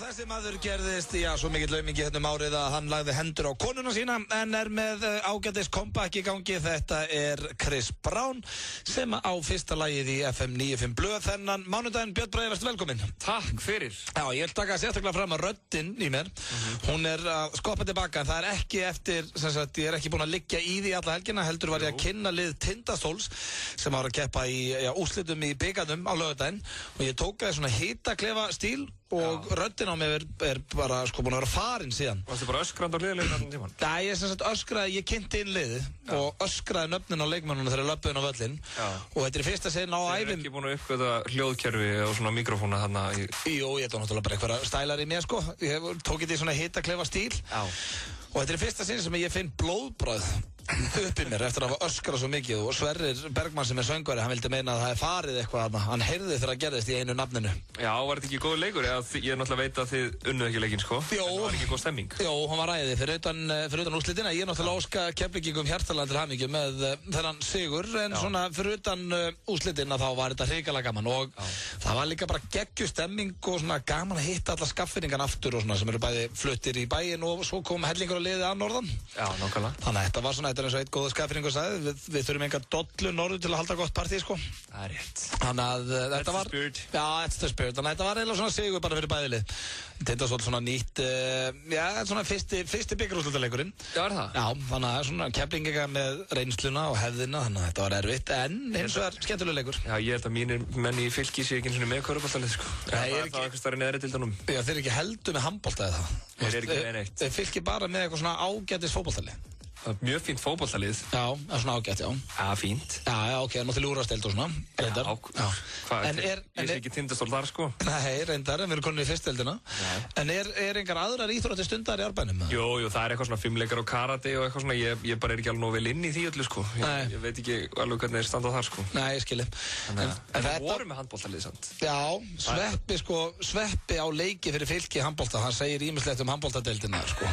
Þessi maður gerðist, svo mikill laumingi hérna árið að hann lagði hendur á konuna sína en með ágætis comeback í gangi. Þetta Chris Brown sem á fyrsta lagið í FM 95 Blöð þennan mánudaginn. Björn Bragi, verður velkominn. Takk fyrir. Já, ég vil taka sérstaklega fram að röddin í mér, hún að skoppa tilbaka. Það ekki eftir, sem sagt, ég ekki búin að liggja í því alla helgina, heldur var ég að kynna lið Tindastóls sem var að keppa í úrslitum í bikarnum á laugardaginn og ég tók það svona hitaklefa stíl og röddin á mig bara búin að vera farin síðan. Varstu bara öskrandi á liðilegin allan tíman? Nei, ég sem sagt öskraði, ég kynnti inn liðið og öskraði nöfnin á leikmannuna þegar löppuðin á völlin og þetta fyrsta sinn á æfim. Þeir ekki búin að uppgöta hljóðkerfi og svona mikrofóna þarna í... Jú, ég tók náttúrulega bara einhverja stælar í mér ég tók þetta í svona hitaklefa stíl og þetta fyrsta sinn sem ég finn blóðbragð upp í mér eftir að hafa öskrað svo mikið og Sverrir Bergmann sem söngvari, hann vildi meina að það farið eitthvað þarna, hann heyrði þegar það gerðist í einu nafninu. Já, var þetta ekki góð leikur? Ég náttúrulega veit að þið unnuð ekki leikinn sko. Jó. En það var ekki góð stemming. Jó, hann var ræðið fyrir utan úrslitina. Ég náttúrulega óska Keflvíkingum hjartalega til hamingju með þennan sigur en svona fyrir utan úrslitina þá var þetta hrikalega gaman og það var líka bara geggju stemming og svona gaman að hitta alla skaffinningan aftur og svona sem eru bæði fluttir í bæinn og svo kom hellingur á liðið að norðan. Já, nákvæmlega. Þannig að þetta var svona, þetta eins og eitt góða skaffinningur sagði, við þurfum enga dollu norður til að halda gott partí sko. Það rétt. Þannig að þetta var that's the spirit. Þannig að þetta var eiginlega svona sigur bara fyrir bæðilið. Tindastóll svona nýtt svona fyrsti bikarúrslitaleikurinn. Já, það? Já, þannig að svona Keflvíkinga með reynsluna og hefðina, þannig að þetta var erfitt en hins vegar skemmtilegur leikur. Já, ég held að mínir menn í Fylki sé ekki eins og með körfuboltalið sko. Það er einhvers staðar í neðri deildunum. Já, þeir ekki heldur með handbolta eða það. Þeir ekki með neitt. Þeir Fylki bara með eitthvað svona ágætis fótboltalið. Mjög fínt fótboltalið. Já, svona ágætt, já. Já, fínt. Já, ok, náttúrulega úrvasteild og svona. Reyndar. Hvað, ég sé ekki Tindastól þar sko? Nei, reyndar, en við erum komin í fyrstdeildina. En engar aðrar íþróttir stundar í árbænum? Jú, það eitthvað svona fimmleikar og karate og eitthvað svona, ég bara ekki alveg nóg vel inn í því öllu sko. Ég veit ekki alveg hvernig þeir standa þar sko. Nei, ég skilji. En það voru með handboltalið samt. Já, Sveppi á leiki fyrir Fylki handbolta, hann segir ýmislegt handboltadeildina sko.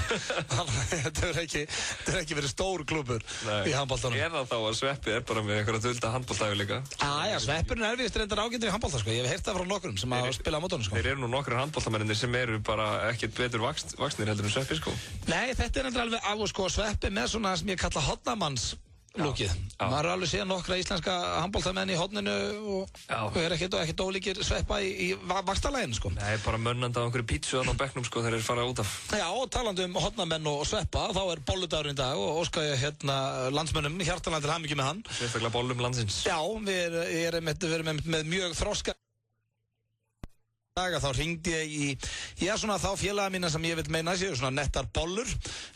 Þetta er ekki verið stór klúbbur í handboltanum. Eða þá að Sveppi bara með einhverja dulda handboltæfileika. Já, Sveppurinn erfiðist reyndar ágættur í handbolta sko. Ég hef heyrt það frá nokkrum sem að spila á mótunum sko. Þeir eru nú nokkrir handboltamennir sem eru bara ekkert betur vaxnir heldur en Sveppi sko. Nei, þetta reyndar alveg á sko Sveppi með svona sem ég kalla hodnamanns lúkið. Maður alveg séð nokkra íslenska handboltamenn í hodninu og ekkert ólíkir Sveppa í vaxtalæginu sko. Nei, bara mönnandi á einhverju pítsu á bekknum sko þegar þeir fara út af. Já, og talandi hodnamenn og Sveppa, þá bolludagurinn í dag og óska ég landsmönnum hjartanlega til hamingju með hann. Sérstaklega bollum landsins. Já, við erum með mjög þroska þá ringdi ég í svona þá félaga mína sem ég vil meina séu svona nettar bollur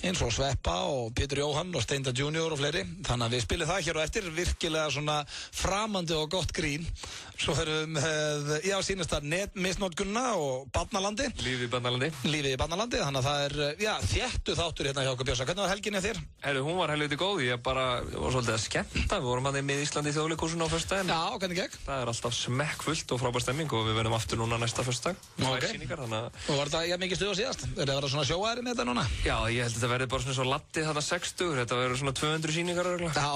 eins og Sveppa og Pétur Jóhann og Steinda Junior og fleiri, þannig að við spilum það hér og eftir virkilega svona framandi og gott grín. Svo erum við sýnast það netmisnótkunna og Barnalandi. Lífið í Barnalandi, þannig að það þéttu þáttur hérna hjá okkur Björsa. Hvernig var helginni þér? Hún var helviti góð, ég bara var svolítið að skemmta. Við vorum með Íslandi í Þjóðleikhúsinu á föstudaginn. Já, hvernig gekk? Það alltaf smekkfullt og frábær stemming og við verðum aftur núna næsta föstudag. Og var þetta mikið stuð á síðast? Er það svona sjóaðri með þetta núna? Já, ég held að þetta verði bara svona svo lattið þarna 60, þetta verður svona 200 sýningar örugglega. Já,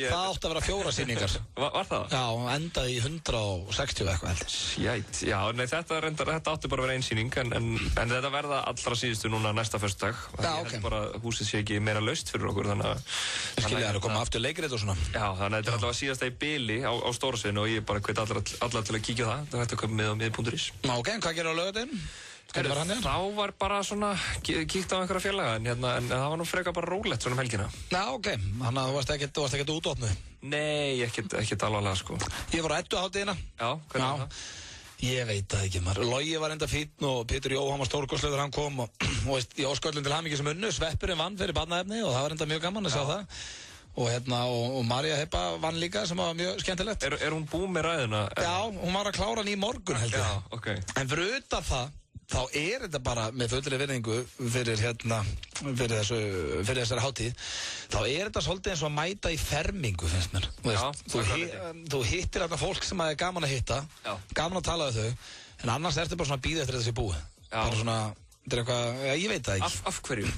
það átti að vera 4 sýningar. Var það? Já, endaði í 160 eitthvað heldur. Sjæt, já, nei þetta átti bara að vera ein sýning en þetta verða allra síðustu núna næsta föstudag. Ég held bara að húsið sé ekki meira laust fyrir okkur þannig að... Skilja, það eru komið aftur leikrit og svona. Já, þannig að þetta er alltaf að síðasta í bili á stóra sviðinu og ég bara hvet alla til að kíkja það. Það er hægt að koma með á miði.is. Ok, hvað gerir á laugardaginn? Þá var bara svona kíkt á einhverja félaga en það var nú frekar bara rólegt svona helgina. Já, ok, þannig að þú varst ekkert útopnu? Nei, ekkert alvarlega sko. Ég var á Edduhátíðina. Já, hvernig var það? Ég veit það ekki maður. Logi var enda fínn og Pétur Jóhann var stórkostlegur, hann kom og ég óska öllum til hamingju sem unnu. Sveppurinn vann fyrir barnaefni og það var enda mjög gaman að sjá það. Og María Heppa vann líka sem var mjög skemmtilegt. Er hún búin með ræðina? Já, hún var að klára hann í morgun heldur. Já, ok. En fyrir utan það, þá þetta bara með fullri virðingu fyrir þessari hátíð, þá þetta svolítið eins og að mæta í fermingu, finnst mér. Þú hittir þarna fólk sem er gaman að hitta, gaman að tala við þau, en annars ertu bara svona að bíða eftir þetta sé búið. Bara svona, þetta eitthvað, ég veit það ekki. Af hverju?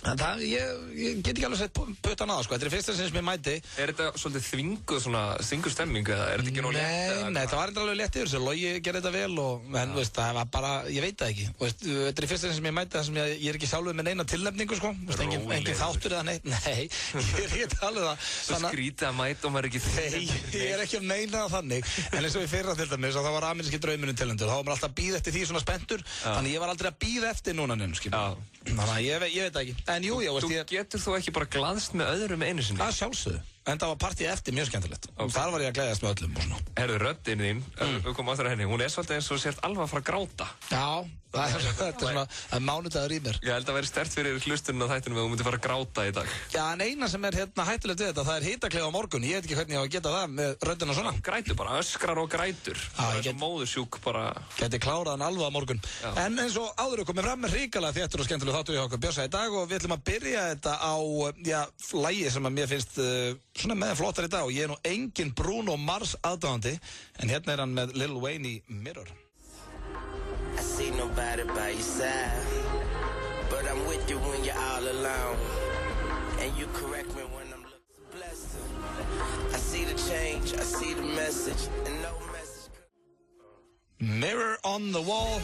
Ég get ekki alveg sett puttan á það, sko. Þetta fyrsta sem ég mæti. Þetta svolítið þvinguð stemming, eða þetta ekki nóg létt? Nei, það var alveg létt yfir þessu. Logi gerði þetta vel en það var bara, ég veit það ekki. Þetta fyrsta sem ég mæti, það sem ég ekki sjálfur með neina tilnefningu, sko. Engin þáttur eða neitt. Nei, ég ekki alveg það. Svo skrítið að mæta og maður ekki Nei, ég ekki neina þannig. En eins og í fyrra til dæmis, þá var ameríski draumurinn tilnefndur. Þá var maður alltaf að bíða eftir því svona spenntur. Þannig ég var aldrei að bíða eftir núna neinu, skilur. Þannig að ég veit ekki. En jú, getur þú ekki bara glaðst með öðrum einu sinni? Það sjálfsögðu. En það var partíð eftir mjög skemmtilegt. Þar var ég að gleðjast með öllum og svona. Herðu, röddin þín, við komum aftur að henni, hún svolítið eins og sért alveg að fara að gráta. Já, þetta er svona, það er mánudagur í mér. Ég held að vera sterkt fyrir hlustunum á þættinum ef þú myndir fara að gráta í dag. Já, en eina sem er hættulegt við þetta, það er hitakleið á morgun. Ég veit ekki hvernig ég á að geta það með röddina svona. Grætur bara, öskrar og grætur. Það er svo móðursjúk bara. Geti klárað hann alveg á morgun. En eins og áður komið fram með hrikalega þéttur og skemmtileg þáttur hjá okkur Bjössa í dag og við ætlum að byrja þetta á lagi sem að mér finnst svona með flottar í dag og ég nú engin Bruno Mars aðdáðandi en hérna hann með Lil Wayne í Mirror. I see nobody by your side, but I'm with you when you're all alone, and you correct me when I'm looking blessed. I see the change, I see the message, and no message. Mirror on the wall.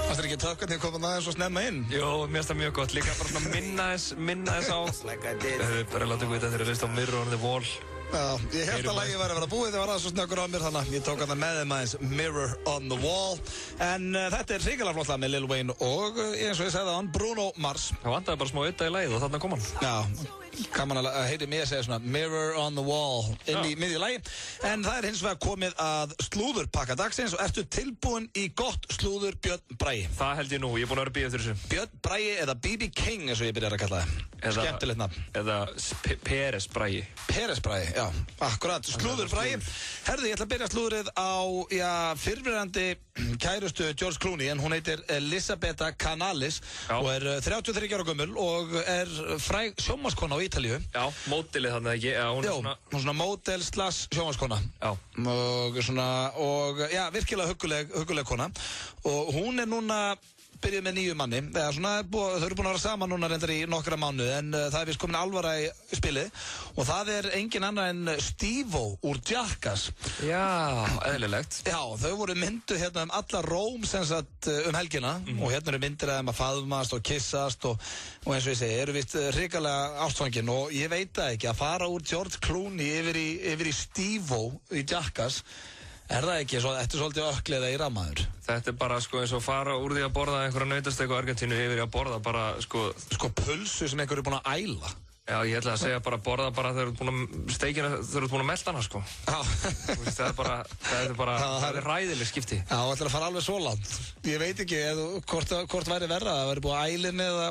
Það er ekki tökkarnir komað aðeins og snemma inn? Jó, mér finnst það mjög gott. Líka bara svona minna þess á. Bara láta ykkur vita þegar þeir á Mirror on the Wall. Já, ég held að lagið væri að vera búið, það var aðeins svo snöggur á mér þannig að ég tók hann með þeim aðeins Mirror on the Wall. En þetta er hrikalega flott lag með Lil Wayne og eins og ég segði hann, Bruno Mars. Það vantaði bara smá ytta í lagið og þarna kom hann. Já, gaman að heyri mig að segja svona Mirror on the Wall inn í miðju lagi. En það er hins vegar komið að slúðurpakka dagsins og ertu tilbúin í gott slúður Björn Bragi? Það held ég nú, ég er búin að vera að bíða eftir þessu. Björn Bragi eða BB King eins og ég byrjar að kalla það. Skemmtilegt nafn. Eða Peres Bragi. Peres Bragi, já, akkurat, slúður Bragi. Herði, ég ætla að byrja slúðrið á fyrrverandi kærustu George Clooney en hún heitir Elisabetta Canales og er 33 ára gömul og er fræg sjónvarpskona á Ítalíu. Já, módelið þannig ekki. Já, hún er svona módel slash sjónvarpskona. Já. Og virkilega hugguleg kona og hún er núna byrjuð með nýju manni, eða svona, þau eru búin að vera saman núna reyndar í nokkra mánuði en það er vist komin alvara í spilið og það er engin annar en Steve-O úr Jackass. Já, eðlilegt. Já, þau voru mynduð hérna alla Róm sem sagt helgina og hérna eru myndir að faðmast og kissast og eins og ég segi, eru vist hrikalega ástfangin og ég veit það ekki að fara úr George Clooney yfir í Steve-O í Jackass. Er það ekki, þetta er svolítið ökklið eða í rammaður? Þetta er bara eins og fara úr því að borða einhverja nautasteik á Argentínu yfir í að borða bara pulsu sem einhver er búin að æla. Já, ég ætla að segja bara borða bara þegar þú ert búin að steikina, þegar þú ert búin að melta hana, sko. Já. Það er ræðileg skipti. Já, það ætlar að fara alveg svo langt. Ég veit ekki hvort væri verra, það væri búið að ælinni eða...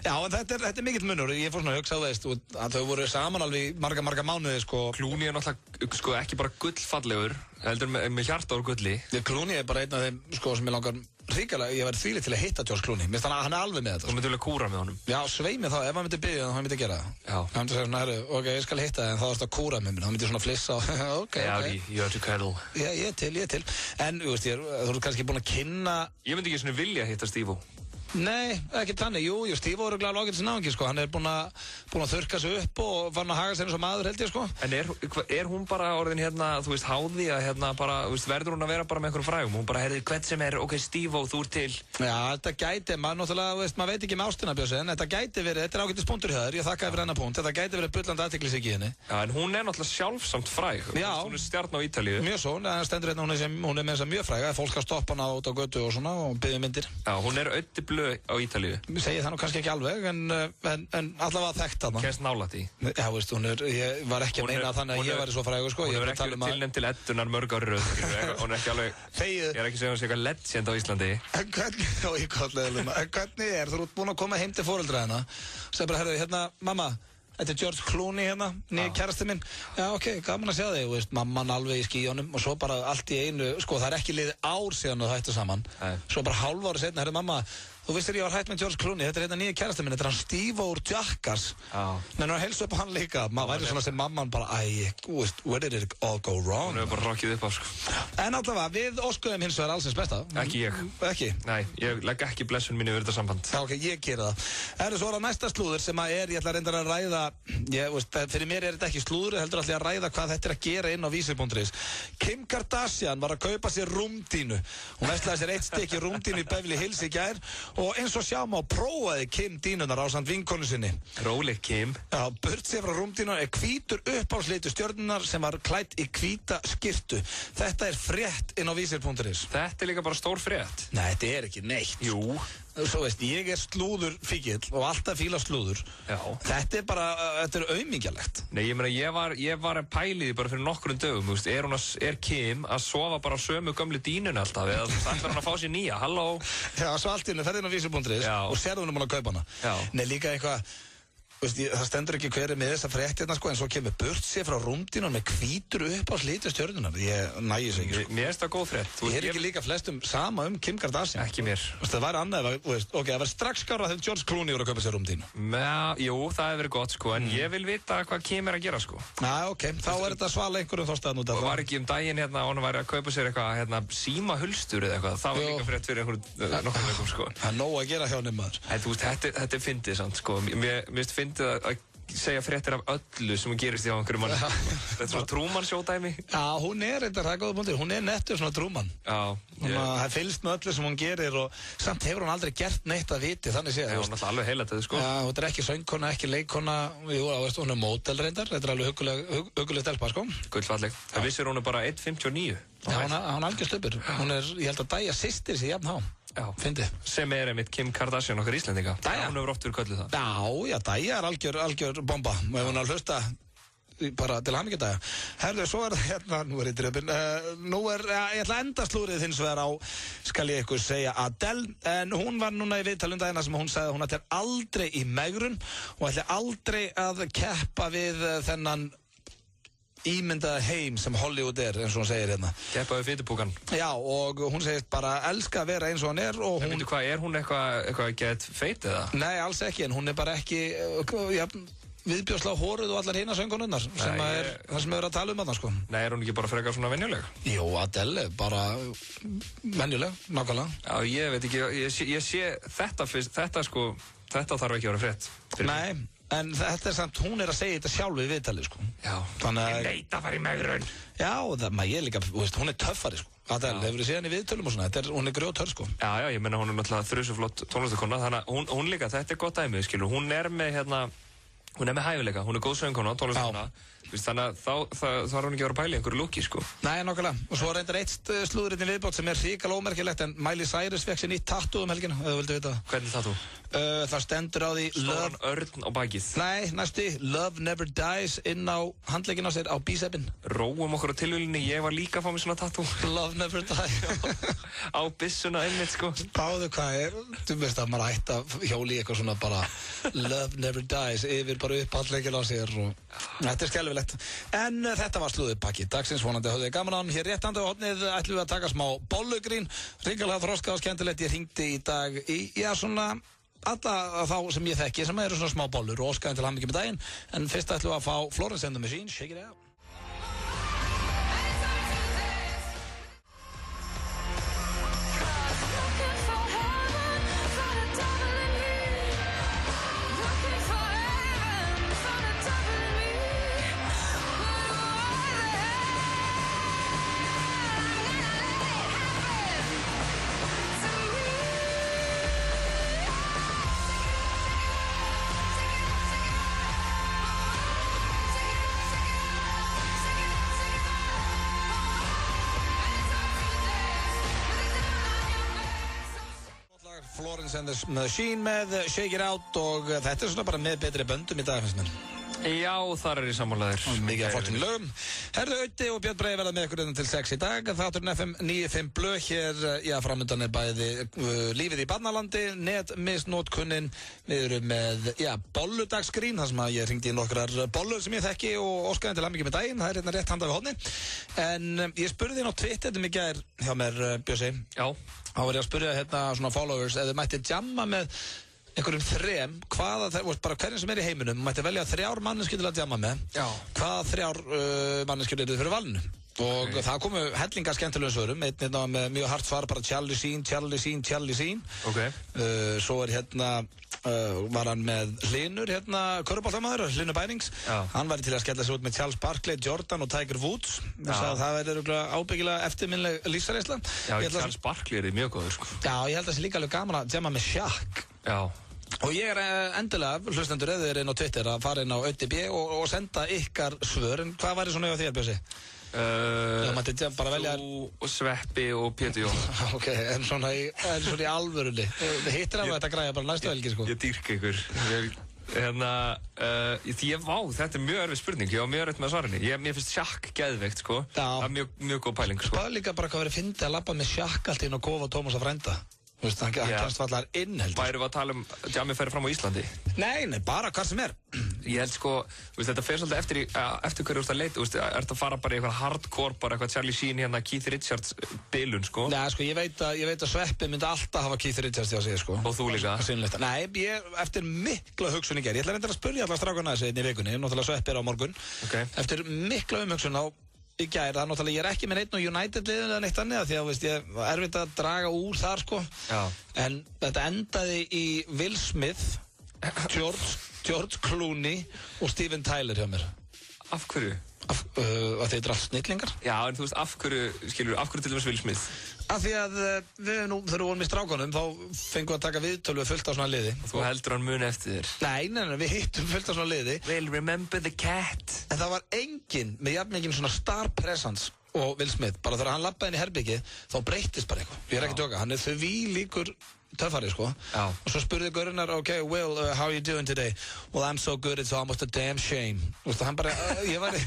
Já, en þetta er mikill munur. Ég fór svona að hugsa á þess, að þau voru saman alveg í marga mánuði, sko. Clooney er náttúrulega, ekki bara gullfallegur, heldur með hjarta úr gulli. Clooney er bara einn af þeim, sem ég langar hrikalega, ég væri þvílið til að hitta George Clooney. Mér finnst hann er alveg með þetta. Þú myndir vilja kúra með honum? Já, svei mig þá, ef hann myndi biðja hann myndi gera það. Já. Hann myndi segja svona, herru, ok, ég skal hitta þig en þá ertu að kúra með mér. Hann myndi svona flissa og, ok. You have to cuddle. Já, ég er til. En, þú ert kannski búin að kynna... Ég myndi ekki svona vilja hitta Steve-O. Nei, ekki þannig, jú, Steve-O er glæðilega ágætis náðingi, sko, hann er búinn að þurrka sig upp og fann að haga sér eins og maður, held ég, sko. En er hún bara orðin þú veist, háði að bara, þú veist, verður hún að vera bara með einhverjum frægum? Hún bara, hvern sem er, ok, Steve-O, þú ert til. Já, þetta gæti, náttúrulega, þú veist, maður veit ekki með ástina, Bjössi, en þetta gæti verið, þetta er ágætis punktur hjá þér, ég þakka fyrir hennar punkt, þetta gæti verið bullandi athyglishyggju í henni. Já, en hún er náttúrulega sjálfsamt fræg. Já. Hún er stjarn á Ítalíu. Mjög svo, en stendur hérna, hún er með þess að mjög fræg, fólk að stoppa hana út á götu og svona og biðja myndir. Já, hún er Öddi Blö á Ítalíu. Segir það nú kannski ekki alveg, en allavega þekkt hana. Kennst nálægt í. Já, veist, ég var ekki að meina þannig að ég væri svo frægur, sko. Hún er ekki tilnefnd til Eddunar mörg ári röð. Hún er ekki alveg, ég er ekki að segja hún sé eitthvað legend á Íslandi. En hvernig þú ert búin að koma heim til foreldra hérna, og segir bara, herru, hérna, mamma, þetta George Clooney hérna, nýja kærasti minn. Já, ok, gaman að sjá þig, veist, mamman alveg í skíjónum og svo bara allt í einu, sko, það ekki liðið ár síðan og það hættu saman. Svo bara hálf ári seinna, mamma, þú vissir ég var hætt með George Clooney, þetta hérna nýja kærasti minn, þetta hann Steve úr Jackass. Menn að helsa upp hann líka, maður væri svona sem mamman bara, where did it all go wrong? Hún hefur bara rokkið upp á, sko. En allavega, við óskuðum hins vegar allsins besta. Ekki ég. Ekki? Nei, ég legg ekki blessun mínu yfir þetta samband. Já, ok, ég gera það. Svo er það næsta slúður sem að ég ætla að reynda að ræða, fyrir mér þetta ekki slúður, heldur ætla að ræða hvað þetta að gera inn á vísir.is. Kim Kardashian var að kaupa sér rúmdínu. Hún veslaði sér 1 stykki rúmdínu í Beverly Hills í gær og eins og sjá má prófaði Kim dínunar ásamt vinkonu sinni. Róleg Kim. Já, burt sér frá rúmdínu hvítur uppáhaldslitur stjörnunar sem var klædd í hvíta skyrtu. Þetta frétt inn á vísir.is. Þetta líka bara stór frétt. Nei, þetta ekki neitt. Jú. Svo veist, ég slúður fíkill og alltaf fíla slúður. Já. Þetta bara, þetta aumingjalegt. Nei, ég meina, ég var að pæli því bara fyrir nokkrum dögum, þú veist, er Kim að sofa bara sömu gömlu dínunni alltaf, eða ætlar hann að fá sér nýja, halló? Já, svo allt í henni, ferðin á vísir.is og sérðu hún að kaupa hana. Já. Nei, líka eitthvað, það stendur ekki hver með þessa fréttina, sko, en svo kemur burt sér frá rúmdínu með hvítur upp á slitu stjörnunar. Ég nægis ekki, sko. Mér finnst það góð frétt. Ég ekki líka flestum sama Kim Kardashian. Ekki mér. Það væri annað, ok, það var strax skárra þegar George Clooney voru að kaupa sér rúmdínu. Jú, það hefur verið gott, sko, en ég vil vita hvað Kim að gera, sko. Ok, þá þetta svala einhverjum þorstaðan út af það. Og var ekki daginn hérna, hún væri að kaupa sér eitthvað, símahulstur eða eitthvað. Það var líka frétt fyrir nokkrum vikum, sko. Það nóg að gera hjá henni, maður. Þú veist, þetta fyndið, samt, sko. Mér finnst fyndið að segja fréttir af öllu sem gerist hjá einhverjum manni. Þetta svona Truman Show-dæmi. Já, hún þetta er góða punktur. Hún nettur svona Truman. Já. Það fylgst með öllu sem hún gerir og samt hefur hún aldrei gert neitt að viti, þannig séð. Hún alltaf alveg heilatið, sko. Já, hún ekki söngkona, ekki leikkona. Jú, hún módel reyndar. Þetta alveg hugguleg stelpa, sko. Gullfalleg. Það vissir hún bara 1,59. Já, hún algjör stupur. Hún ég held að Dæja systir sig jafn há. Já, fyndi. Sem einmitt Kim Kardashian okkar Íslendinga. Dæja. Hún hefur oft verið kölluð það. Já, Dæja algjör bomba. Og ef hún að hlusta bara til hamingju Dæja. Herðu, svo það hérna, nú ég dröpinn. Ég ætla að enda slúrið hins vegar á, skal ég ykkur segja, Adele. En hún var núna í viðtalum dagina sem hún sagði að hún ætlar aldrei í megrun og ætlar aldrei að keppa við þennan ímyndaða heim sem Hollywood eins og hún segir hérna. Keppa við fitupúkan. Já, og hún segist bara elska að vera eins og hann og hún... En hvað, hún eitthvað get feit eða? Nei, alls ekki, en hún bara ekki viðbjóðslega hóruð og allar hina söngununnar sem það sem við að tala um þarna, sko. Nei, hún ekki bara frekar svona venjuleg? Jú, Adele bara venjuleg, nákvæmlega. Já, ég veit ekki, ég sé þetta sko, þetta þarf ekki að vera frétt. Nei. En þetta samt, hún að segja þetta sjálf við viðtalið, sko. Já, ég veit að fara í megrun. Já, ég líka, hún töffari, sko. Adele, hefur þið séð henni í viðtölum og svona, hún grjótörr, sko. Já, ég menna hún náttúrulega þrjusuflott tónlistakona, þannig að hún líka, þetta gott dæmið, skilur, hún með hæfileika, hún góð söngkona, tónlistakona, þannig að þá hún ekki að vera að pæla í einhverju lúki, sko. Nei, nákvæmlega, og svo reyndar eitt slúðurinn viðbót sem hrikalega ómerkilegt, en Miley Cyrus fekk sér nýtt tattoo helgina, ef þú vildi vita. Hvernig tattoo? Það stendur á því Stóran örn á bakið. Nei, næstu, Love Never Dies inn á handlegginn á sér, á bíseppinn. Róum okkur á tilvílinni, ég var líka að fá mér svona tattoo. Love Never Dies. Á byssuna einmitt, sko. Báðu hvað þú veist að maður ætti að hjóli eitthvað svona bara Love Never Dies yfir bara upp handlegginn á sér og þetta skelfilegt. En þetta var slúðupakki dagsins, vonandi höfðu þið gaman á hann. Hér rétt handa á hornið ætlum við að taka smá bollugrín, hrikalega þroskað og skemmtilegt. Ég hringdi í dag svona alla þá sem ég þekki sem eru svona smá bollur og óskaði til hamingju með daginn, en fyrst ætlum við að fá Florence and the Machine, Shake It Out. Florence and the Machine með Shake It Out og þetta svona bara með betri böndum í dag, finnst mér. Já, þar ég sammálaður. Mikið af flottum lögum. Herðu, Öddi og Björn Brei verða með ykkur til 6 í dag. Þátturinn FM 95 blöð hér, já, framöndan bæði lífið í barnalandi, misnotkunnin. Við erum með, já, bolludagsgrín, þar sem að ég hringdi í nokkrar bollur sem ég þekki og óskaði til hamingju með daginn. Það hérna rétt handa við horni. En ég spurði þín á Twitter í gær hjá mér, Bjössi. Já. Þá var ég að spurja hérna svona followers, ef þið mætti jamma með einhverjum þrem, bara hverjum sem í heiminum, mætti velja 3 manneskjur til að jamma með. Já. Hvaða 3 manneskjur eru þið fyrir valinu? Og það komu hellingar skemmtilegum svörum, einn með mjög hart svar, bara Charlie Sheen. Svo hérna, var hann með Hlynur, körfuboltamaður, Hlynur Bænings. Hann var til að skella sig út með Charles Barkley, Jordan og Tiger Woods. Það verður ábyggilega eftirminnileg lífsreynsla. Já, Charles Barkley mjög góður, sko. Já, ég held að það sé líka alveg gaman að jamma með Shaq. Já. Og ég endilega, hlustendur, eða inn á Twitter að fara inn á ÖTB og senda ykkar svör. En hvað væri svona hjá þér, Bjössi? Þú, Sveppi og Pétur Jón. Ok, en svona í alvörunni. Hittir af þetta græða bara næstu helgi, sko. Ég dýrka ykkur. Þetta mjög erfið spurning. Ég var mjög erfitt með svarinni. Mér finnst Shaq geðveikt, sko. Það mjög góð pæling, sko. Það er líka bara hvað verið fyndið að labba með Shaq allt inn og kofa Tómas að frænda. Þú veist, hann kennst fallar inn, heldur. Værum við að tala Jammi færi fram á Íslandi? Nei, bara hvað sem er. Ég held, sko, þetta fer svolítið eftir hverju þú ert að leita, er þetta fara bara í eitthvað hardcore, bara eitthvað Charlie Sheen, Keith Richards bilun, sko? Nei, sko, ég veit að Sveppi myndi alltaf hafa Keith Richards hjá sig, sko. Og þú líka? Nei, eftir mikla hugsun í gerð, ég ætla reyndar að spyrja alla strákana þessi inn í vikunni, náttúrulega Sveppi á morgun. Eftir mikla umhugsun á í gær, það náttúrulega, ég ekki með neitt og United-liðin eða neitt annað, því að, veist, ég var erfitt að draga úr þar, sko. Já. En þetta endaði í Will Smith, George Clooney og Steven Tyler hjá mér. Af hverju? Að þeir eru allt snillingar. Já, en þú veist, af hverju til dæmis Will Smith? Af því að við nú, þegar við vorum í strákunum, þá fengum við að taka viðtölu fullt af svona liði. Þú heldur hann muni eftir þér? Nei, við hittum fullt af svona liði. Well, remember the cat. En það var enginn með jafnmikinn svona star presence og Will Smith. Bara þegar hann labbaði inn í herbyggið, þá breyttist bara eitthvað. Ég ekki tjóka, hann því líkur töffari, sko. Já. Og svo spurði Gaurinnar, okay, Will, how are you doing today? Well, I'm so good, it's almost a damn shame. Þú veist, hann bara, ég væri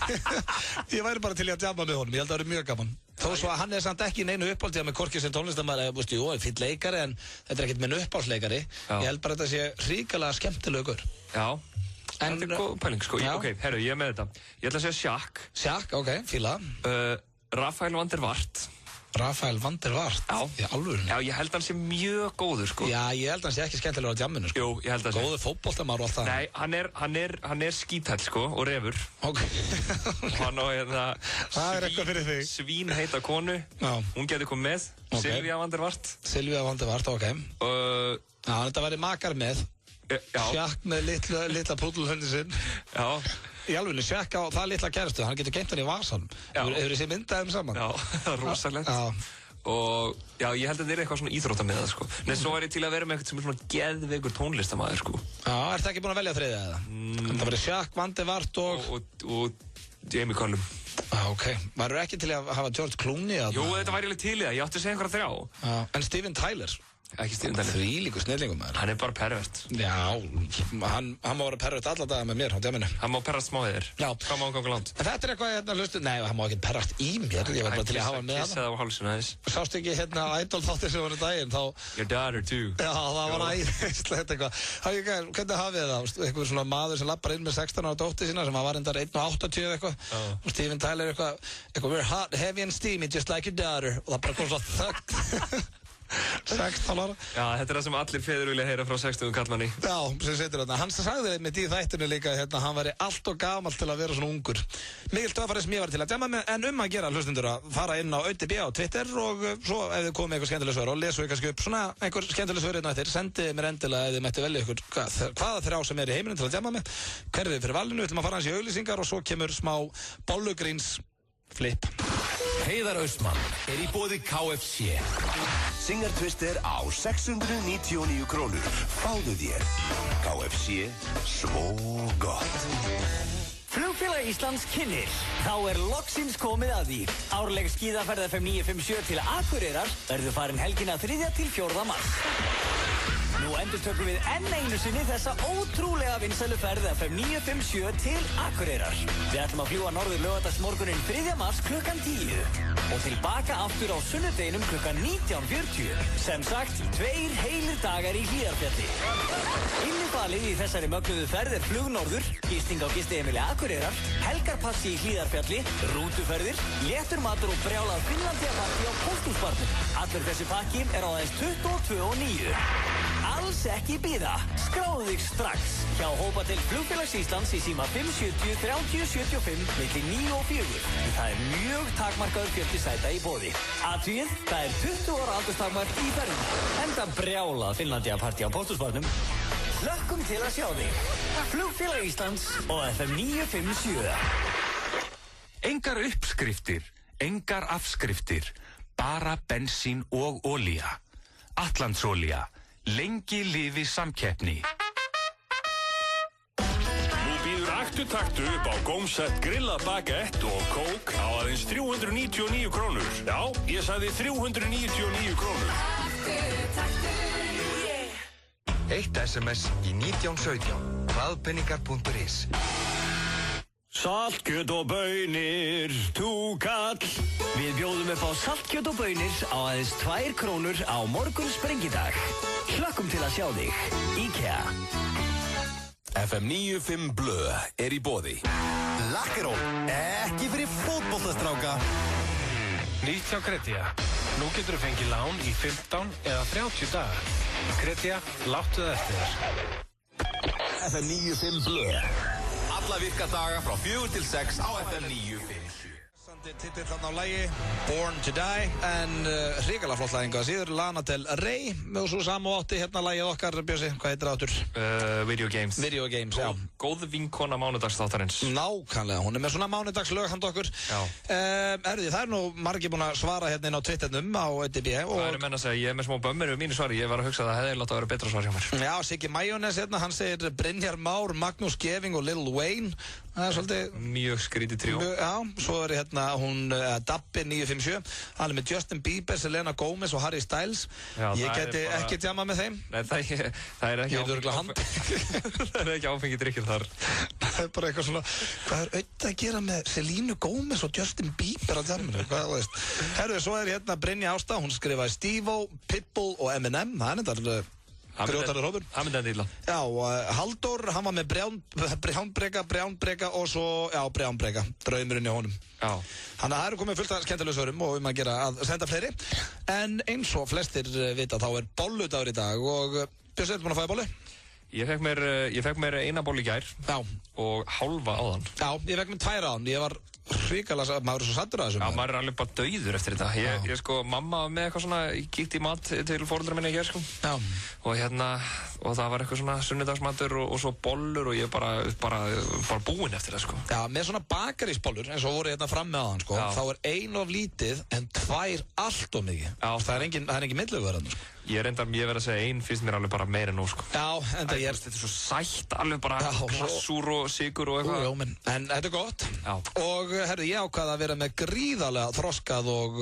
bara til í að jamma með honum, ég held að það eru mjög gaman. Þó svo að hann samt ekki í neinu uppáhaldi með hvorki sem tónlistarmaður, veist, jú, fínn leikari, en þetta ekkert minn uppáhaldsleikari. Ég held bara að þetta sé ríkalega skemmtilegur. Já, þetta góð pæling, sko. Ok, herru, ég með þetta. Ég ætla að segja Shaq. Shaq, ok, fíla. Rafael van der Vaart. Rafael van der Vaart? Já. Já, ég held hann sé mjög góður, sko. Já, ég held hann sé ekki skemmtilegur á jamminu, sko. Jú, ég held hann sé. Góður fótboltamaður og allt það. Nei, hann er skíthæll, sko, og refur. Ok. Hann á það er eitthvað fyrir þig. Svínheita konu. Já. Hún getur komið með. Okay. Silvía van der Vaart. Silvía van der Vaart, ok. Já, þetta væri makar með. Shaq með litla púdlhundi sinn. Já. Í alveg, Shaq á það litla kærastu, hann getur geimt hann í vasan. Hefur þessi myndaðum saman? Já, það er rosalegt. Og já, ég held að það er eitthvað svona íþrótta með það, sko. Nei, svo er ég til að vera með eitthvað sem er svona geðveikur tónlistamæður, sko. Já, ertu ekki búin að velja þriðja eða? Það verið Shaq, Van der Vaart og Jamie Cullum. Ok, varur ekki til að hafa George Clooney? Jú, þetta væri alveg til í það, ég átti að segja einhverja 3. En Steven Tyler? Ekki Steven Tyler. Þvílíkur snillingum, maður. Hann er bara pervert. Já, hann má vera pervert alla daga með mér á dæminu. Hann má perrast smá í þér. Já. Hvað má hann ganga langt? En þetta er eitthvað hérna hlustu. Nei, hann má ekki perrast í mér. Ég var bara til að hafa hann með hann. Kissaði á hálsinu aðeins. Sást ekki hérna Idol þáttir sem var í daginn, þá... Your daughter too. Já, það var æðislegt eitthvað. Hvernig hafið það? Eitthvað svona maður sem lappar inn með 16 ára dóttir sína sem var endar 1,80 eitthvað. Og Steven Tyler eitthvað we're hot, heavy and steamy just like your daughter. Og það bara kom svo þöggt. 16 ára. Já, þetta er það sem allir feður vilja heyra frá 60 kallmanni. Já, sem setur þarna. Hann sagði með í þættinu líka hérna, hann væri allt og gamall til að vera svona ungur. Mikil töffari sem ég var til að jamma með, en að gera hlustundur að fara inn á ÖTB á Twitter og svo ef þið komið eitthvað skemmtileg svör og lesu kannski upp svona einhver skemmtileg svör hérna eftir, sendið mér endilega ef þið mætti velja ykkur hvaða 3 sem er í heiminum til að jamma með, hverju þið fyrir valinu, við ætlum að fara hans í auglýsingar og svo kemur smá bollugríns flip. Heiðar Austmann er í boði KFC. Singer Twister á 699 krónur. Fáðu þér. KFC, svo gott. Flugfélag Íslands kynnir. Þá er loksins komið að því. Árleg skíðaferð FM 957 til Akureyrar verður farin helgina 3. til 4. mars. Nú endurtökum við enn einu sinni þessa ótrúlega vinsælu ferð FM 957 til Akureyrar. Við ætlum að fljúga norður laugardagsmorguninn 3. mars klukkan 10 og tilbaka aftur á sunnudeginum klukkan 19:40. Sem sagt, 2 heilir dagar í Hlíðarfjalli. Innifalið í þessari mögnuðu ferð flug norður, gisting á gistiheimili Akureyrar, helgarpassi í Hlíðarfjalli, rútuferðir, léttur matur og brjálað Finnlandiapartí á Pósthúsbarnum. Allur þessi pakki á aðeins 22,9. Alls ekki bíða. Skráðu þig strax hjá Hópatel Flugfélags Íslands í síma 570 30 75 milli 9 og 4. Það mjög takmarkaður fjöldi sæta í boði. Athugið, það 20 ára aldurstakmark í ferðinni. Enda brjálað Finnlandiapartí á Pósthúsbarnum. Hlökkum til að sjá þig. Flugfélag Íslands og FM 957. Engar uppskriftir, engar afskriftir, bara bensín og olía. Atlandsolía. Lengi lifi samkeppni. Nú býður aktutaktu upp á gómsett grillað baguette og kók á aðeins 399 krónur. Já, ég sagði 399 krónur. Eitt SMS í 1917. Hraðpenningar.is. Saltkjöt og baunir, túkall. Við bjóðum upp á saltkjöt og baunir á aðeins 2 krónur á morgun sprengidag. Hlökkum til að sjá þig. IKEA. FM 95 Blö í boði. Lakkeról, ekki fyrir fótboltastráka. Nýtt hjá Kretia. Nú getur þú fengið lán í 15 eða 30 daga. Kretia, láttu það eftir þér. FM 95 Blö. Alla virkadaga frá 4 til 6 á FM 957. Titill þarna á lagi, Born to Die, en hrikalega flott lagið að síður, Lana Del Rey, og svo samátti hérna lagið okkar, Bjössi, hvað heitir það áttur? Video Games. Video Games, já. Góð vinkona mánudagsþáttarins. Nákvæmlega, hún með svona mánudagslög handa okkur. Já. Það nú margir búin að svara hérna inn á Twitternum á EDB. Það menn að segja, ég með smá bömmir við mínu svari, ég var að hugsa að það hefði látt að vera betra svar hjá mér. Já, Siggi Majónes hérna, hann segir Brynjar Már, Magnús Geving og Lil Wayne. Það svolítið mjög skrítið tríó. Já, svo hérna hún Dabbi 957, hann með Justin Bieber, Selena Gomez og Harry Styles. Já, ég geti ekki tjama með þeim. Nei, það ekki áfengi drikkir þar. Það bara eitthvað svona, hvað auðvitað að gera með Selena Gomez og Justin Bieber á tjaminu, hvað þú veist. Herru, svo hérna Brynja Ásta, hún skrifaði Steve-O, Pitbull og Eminem, það þetta grjótarður hópur. Það myndi illa. Já, Halldór, hann var með brjánbreka og svo, brjánbreka, draumurinn í honum. Já. Þannig að það komið fullt af skemmtilegum svörum og að gera að senda fleiri. En eins og flestir vita þá bolludagur í dag og Björn, ertu búin að fæða bollu? Ég fekk mér eina bollu í gær. Já. Og hálfa áðan. Já, ég fekk mér 2 áðan. Ég var hrikalega, maður svo sattur að þessu. Já, maður alveg bara dauður eftir þetta. Ég sko, mamma með eitthvað svona, ég kíkti í mat til foreldra minni hér, sko. Já. Og það var eitthvað svona sunnudagsmatur og svo bollur og ég bara búinn eftir það, sko. Já, með svona bakarísbollur, eins og voru hérna frammi áðan, sko. Já. Þá 1 of lítið en 2 allt of mikið. Já. Það er engin millivöður þarna, sko. Ég verð að segja 1 finnst mér alveg bara meira nú, sko. Já, en það þetta svo sætt, alveg bara klassúr og sigur og eitthvað. Jú, en þetta gott. Já. Og herðu, ég ákvaði að vera með gríðarlega þroskað og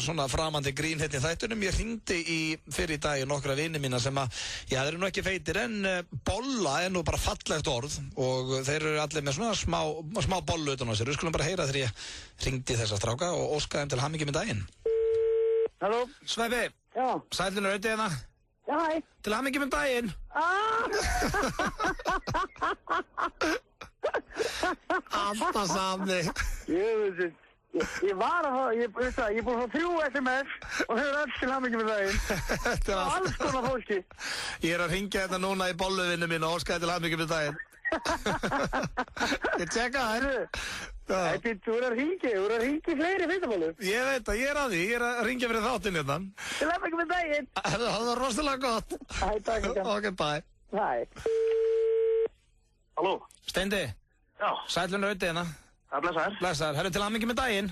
svona framandi grín hérna í þættunum. Ég hringdi fyrir í dag nokkra vini mína sem að, þeir eru nú ekki feitir en bolla nú bara fallegt orð og þeir eru allir með svona smá bollu utan á sér. Við skulum bara heyra þegar ég hringdi þessa stráka og óskaði þeim til hamingju með daginn. Halló? Sveppi? Já. Sælun Rauti hérna? Já, hæ. Til hamingju með daginn. Alltaf sami. Ég var að ég er búin að fá 3 SMS og þau eru öll til hamingju með daginn. Þetta er alls konar fólki. Ég er að hringja þetta núna í bolluvinnu mín og óskaði til hamingju með daginn. Ég tjekka þær. Þú er að hringja fleiri fyrstamálu. Ég veit að ég er að því, ég er að hringja fyrir þáttinn hérna. Til hamingju með daginn. Það var rosalega gott. Hæ, takk. Ok, bye. Hæ. Halló. Steindi. Já. Sælun Rauti hérna. Blessaður. Blessaður. Herru, til hamingju með daginn.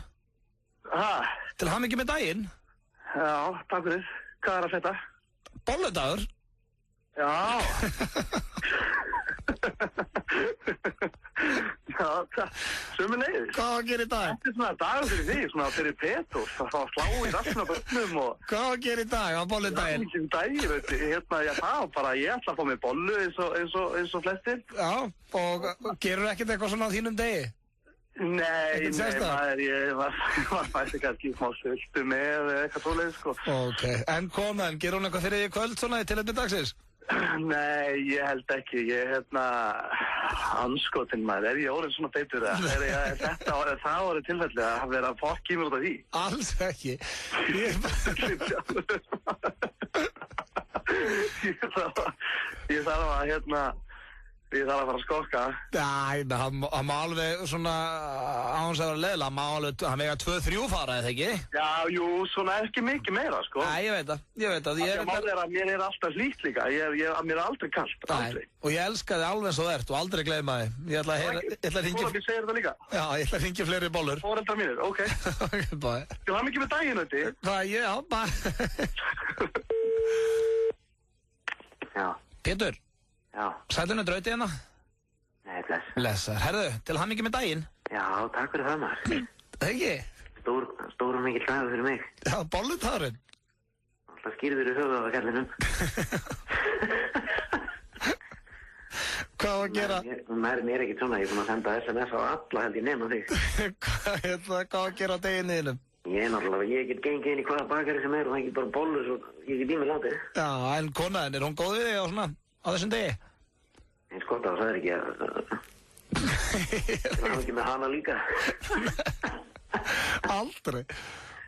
Hæ? Til hamingju með daginn. Já, takk fyrir. Hvað er að setja? Bolludagur. Já. Já, Sömuleiðis. Hvað á að gera í dag? Þetta svona dagur fyrir þig, svona fyrir Petrós, það slá í rassina börnum og... Hvað á að gera í dag á bolludaginn? Það dagir, það bara, ég ætla að fá mér bollu eins og flestir. Já, og gerur ekkert eitthvað svona á þínum degi? Nei, ég var fætti kannski smá sultu með eitthvað svoleiðis, sko. Ok, en konan, gerur hún eitthvað fyrir því kvöld svona í tilefni dagsins? Nei, ég held ekki, anskotin maður, ég orðin svona feitur það voru tilfellið að vera að fokk í mér út af því? Alls ekki. Ég þarf að fara að skokka. Nei, hann má alveg svona, án sem að vera leiðilega, hann vega 2-3 fara, eða ekki? Já, jú, svona ekki mikið meira, sko. Nei, ég veit það. Mér er alltaf hlýtt líka, mér er aldrei kalt, aldrei. Og ég elska þig alveg eins og þú ert og aldrei gleyma þig. Ég ætla að hringja... Þú segir það líka? Já, ég ætla að hringja fleiri bollur. Foreldrar mínir, ok. Til hann ekki með daginn, þetta? Já, bara... Já. Pétur? Já. Sælunni drauti hérna? Nei, bless. Blessar. Herðu, til hann ekki með daginn? Já, takk fyrir það maður. Ekki? Stór og mikill dagur fyrir mig. Já, bollutárinn. Alltaf skýrður í höfuð á kallinum. Hvað á að gera? Mér er ekki svona, ég er búin að senda SMS á alla held ég nema þig. Hvað á að gera á deginniðinum? Ég get gengið inn í hvaða bakari sem er og það ekki bara bollur svo ég get í mig látið. Já, en konaðin, er hún góð við þig á svona, á þessum degi? Eins gott að það er ekki að... Það er ekki með hana líka. Aldrei.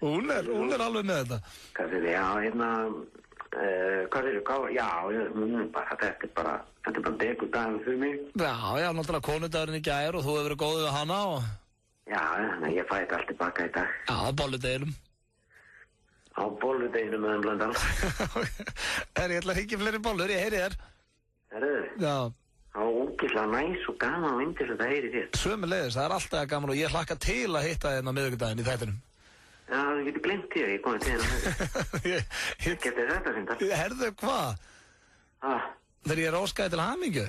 Hún er alveg með þetta. Hvað fyrir, já, þetta er bara degur dagur fyrir mig. Já, náttúrulega konudagurinn í gær og þú hefur verið góð við hana og... Já, ég fæ þetta allt tilbaka í dag. Já, á bolludeginum. Á bolludeginum með Blöndal. Ég ætla að hringja fleiri bollur, ég heyri þér. Herðu? Já. Það var ógeðslega næs og gaman og yndislegt að heyri þér. Sömuleiðis, það er alltaf gaman og ég hlakka til að hitta þérna á miðvikudaginn í þættinum. Já, þú getur glemt því að ég komið til hérna. Ég geti þetta sindar. Herðu, hvað? Þegar ég er óskaði til hamingju?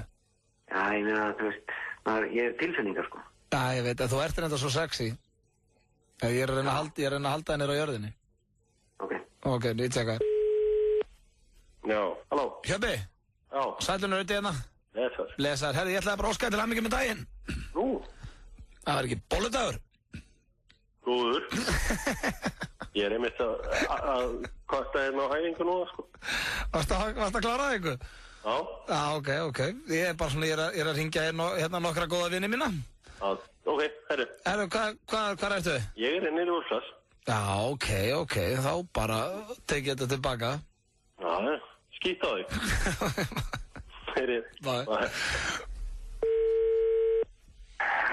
Já, ég meina, þú veist, ég er tilfinningar, sko. Já, ég veit að þú ert reynda svo sexy. Ég er að reyna að halda þér á jörðinni. Ok, ég tjekka þér. Já, halló. Hjöbbi? Já. Sælunni rauti hérna? Blessar. Blessar. Herði, ég ætlaði bara óskaði til hamingju með daginn. Nú? Það var ekki bolludagur? Góður. Ég er einmitt að kvarta hérna á hæfingu núna, sko. Varst að klára það ykkur? Já. Já, ok. Ég er bara svona, ég er að ringja hérna nokkra góða vini mína. Já, ok, herru. Herru, hvað ertu? Ég er hérna í Úlfars. Já, ok, þá bara tekið þetta tilbaka. Já, skýtt á þig. Herri. Bæ.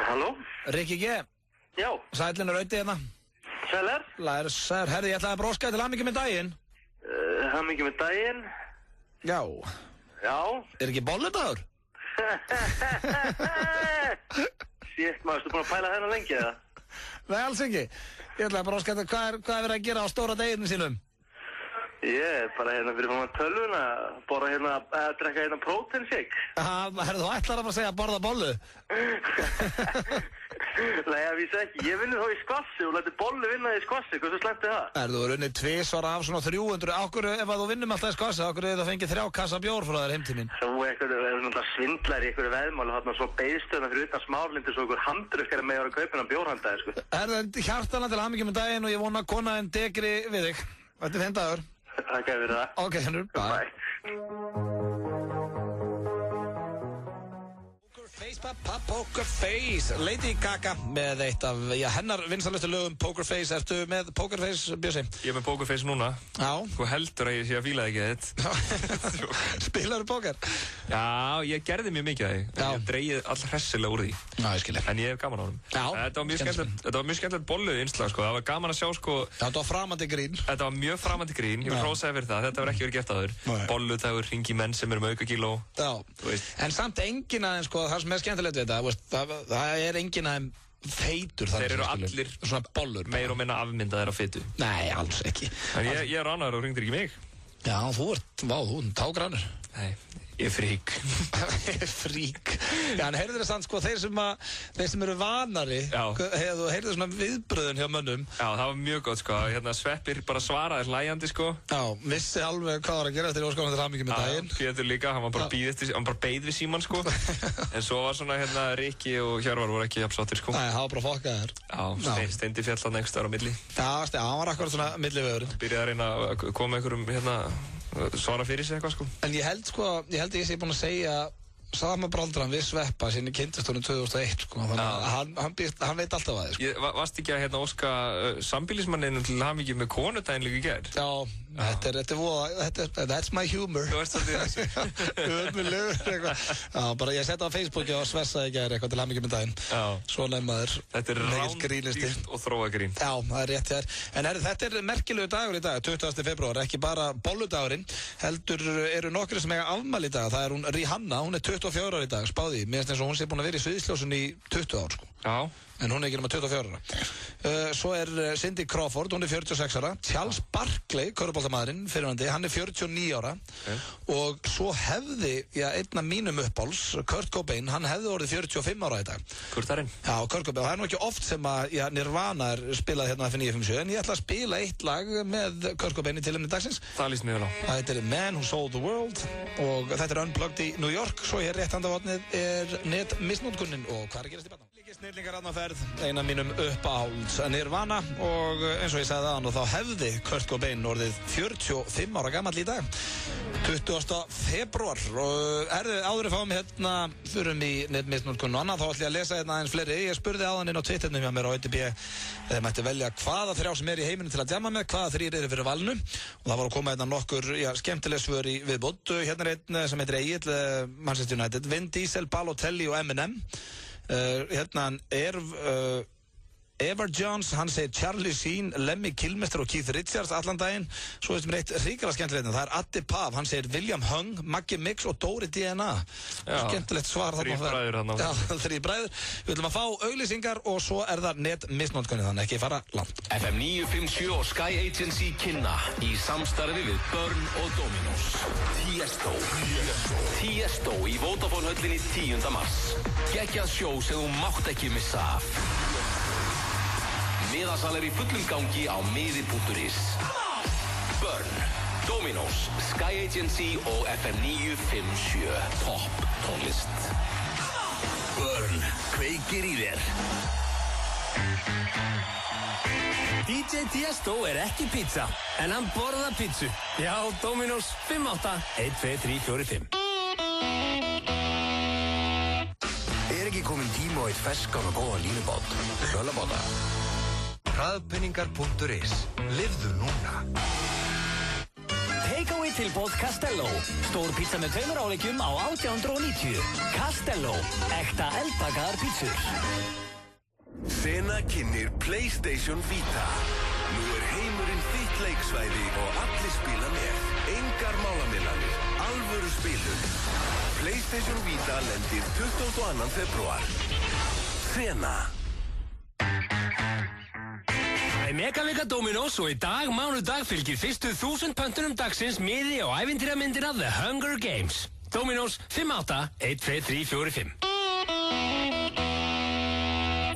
Halló? Rikki G. Já. Sælunni rauti hérna. Sælar? Sær, herði, ég ætlaði bara óskaði til hamingju með daginn. Hamingju með daginn? Já. Já. Er ekki bolludagur? Shit, maður, ertu búin að pæla þennan lengi, eða? Nei, alls ekki. Ég ætlaði bara að skæta hvað er verið að gera á stóra deginu sínum? Ég er bara hérna fyrir fóman tölvun að borða hérna, að drekka hérna protein shake. Herðu, þú ætlar að bara segja að borða bollu? Nei, ég vísi ekki. Ég vinni þá í skvassi og læti bollu vinna í skvassi. Hversu slemt er það? Þú er unnið 2 svara af svona 300. Ákveður, ef að þú vinnum alltaf í skvassi, ákveður þið að fengið 3 kassa bjór frá þér heim til mín. Svo eitthvað svindlar í eitthvað veðmál og þarna svo beiðstöðna fyrir utan smárlindu svo eitthvað handrukkar með að vera að kaupa hennar bjórhandaði, sko. Hjartanlega til hamingju með daginn og ég vona að konaðinn degri við þig. Þetta er finn dagur. Takk fyrir það. Ok, hennur, bye. Poker Face, Lady Gaga með eitt af, hennar vinsælustu lögum Poker Face. Ertu með Poker Face, Bjössi? Ég er með Poker Face núna. Já. Þú heldur að ég sé að fíla ekki þetta. Spilaðu poker? Já, ég gerði mjög mikið af því. Ég dreigið all hressilega úr því. Já, ég skilja. En ég hef gaman á honum. Já. Þetta var mjög skemmtilegt bolluð innslag, sko. Það var gaman að sjá, sko. Þetta var framandi grín. Þetta var mjög framandi grín. Ég vil hrósa fyrir það. Þetta var ekki verið gert áður. Bolluð, það voru hringi menn sem eru með aukakíló. Já. En samt enginn aðeins, sko, það sem er skemmtilegt við þetta, það er enginn aðeins feitur. Þeir eru allir svona bollur. Meir og minna afmyndaðir á fitu. Nei, alls ekki. En ég er ánægður og hringdir ekki mig. Já, þú ert tágrannur. Nei, Ég frík. Frík. Já, en heyrðu þér samt sko, þeir sem eru vanari, heyrðu svona viðbröðun hjá mönnum. Já, það var mjög gott sko, Sveppir bara svaraði hlæjandi sko. Já, vissi alveg hvað var að gera þegar ég óskaði til hamingju með daginn. Pétur líka, hann var bara beið við símann sko. En svo var svona Rikki og Hjörvar voru ekki jafnsáttir sko. Nei, það var bara fokkaðir. Já, Steindi fjall þarna einhvers staðar á milli. Já, hann var akkurat svona millivegurinn. Byrjaði að reyna að koma einhverjum svara fyrir sig eitthvað sko. En ég held ég sé búinn að segja sama brandran við Sveppa sinni kynntist honum 2001 sko. Þannig að hann veit alltaf að þið sko. Varst ekki að óska sambýlismanninum til hamingju með konudaginn líka í gær? Já, that's my humor. Þú ert svolítið þessi. Ömurlegur eitthvað. Já, bara ég setta á Facebooki og svessaði í gær eitthvað til hamingju með daginn. Svona maður. Þetta rándýrt og þróagrín. Já, það rétt þér. En þetta merkilegu dagur í dag, 20. febrúar, ekki bara bolludagurinn, heldur eru nokkri sem eiga afmæli í dag. Það hún Rihanna, hún 24 ára í dag, spáði. Mér finnst eins og hún sé búin að vera í sviðsljósun í 20 ár sko. Já. En hún ekki nema 24 ára. Svo Cindy Crawford, hún 46 ára. Charles Barkley, körfuboltamaðurinn, fyrirvændi, hann 49 ára. Og svo hefði, einn af mínum uppáls, Kurt Cobain, hann hefði orðið 45 ára í dag. Kurtarinn? Já, Kurt Cobain. Og það nú ekki oft sem að Nirvana spilað hérna á F957, en ég ætla að spila eitt lag með Kurt Cobain í tilefni dagsins. Það líst mér vel á. Það heitir Man Who Sold the World og þetta Unplugged í New York. Svo hér rétt handahotnið netmisnotkunnin og hvað að gerast í barnum? Snillingar aðna ferð, eina mínum uppáhalds Nirvana og eins og ég sagði aðan og þá hefði Kurt Cobain orðið 45 ára gamall í dag 20. febrúar og áður að fáum förum í netmisnotkunn og annað þá ætlum ég að lesa aðeins fleiri. Ég spurði áðan inn á Twitternum hjá mér á ÖTB mætti velja hvaða þrjá sem í heiminum til að djamma með, hvaða þrír eru fyrir valinu og það var að koma nokkur skemmtileg svör í viðbót. Hérna einn sem heitir Egill, Manchester United, Vin Diesel, Balotelli og Eminem. Hérna Evar Jones, hann segir Charlie Sheen, Lemmy Kilmister og Keith Richards allan daginn. Svo veist mér eitt ríkala skemmtilegt, það Addi Pav, hann segir William Hung, Maggi Mix og Dóri DNA. Skemmtilegt svar þarna. 3 bræður þarna. Já, 3 bræður. Við ætlum að fá auglýsingar og svo það netmisnotkunni, þannig ekki fara langt. FM 957 og Sky Agency kynna í samstarfi við Burn og Dominos. Tiesto í Vodafone höllinni 10. mars. Geggjað sjó sem þú mátt ekki missa af. Miðasal í fullum gangi á miði.is. Burn, Dominos, Sky Agency og FM 957. Topp tónlist. Burn, kveikir í þér. DJ Tiesto ekki pizza, en hann borðar pizzu. Já, Dominos 58-12345. Ekki komin tíma á eitt ferskan og góðan línubát? Sölabáta. Hraðpenningar.is. Lifðu núna. Takeaway tilboð Castello. Stór pizza með 2 áleikjum á 1890. Castello. Ekta eldbakaðar pizzur. Sena kynnir PlayStation Vita. Nú heimurinn þitt leiksvæði og allir spila með. Engar málamiðlanir. Alvöru spilun. PlayStation Vita lendir 22. febrúar. Sena. Það megavika Dominos og í dag, mánudag, fylgir fyrstu 1000 pöntunum dagsins miði á ævintýramyndina The Hunger Games. Dominos 58-12345.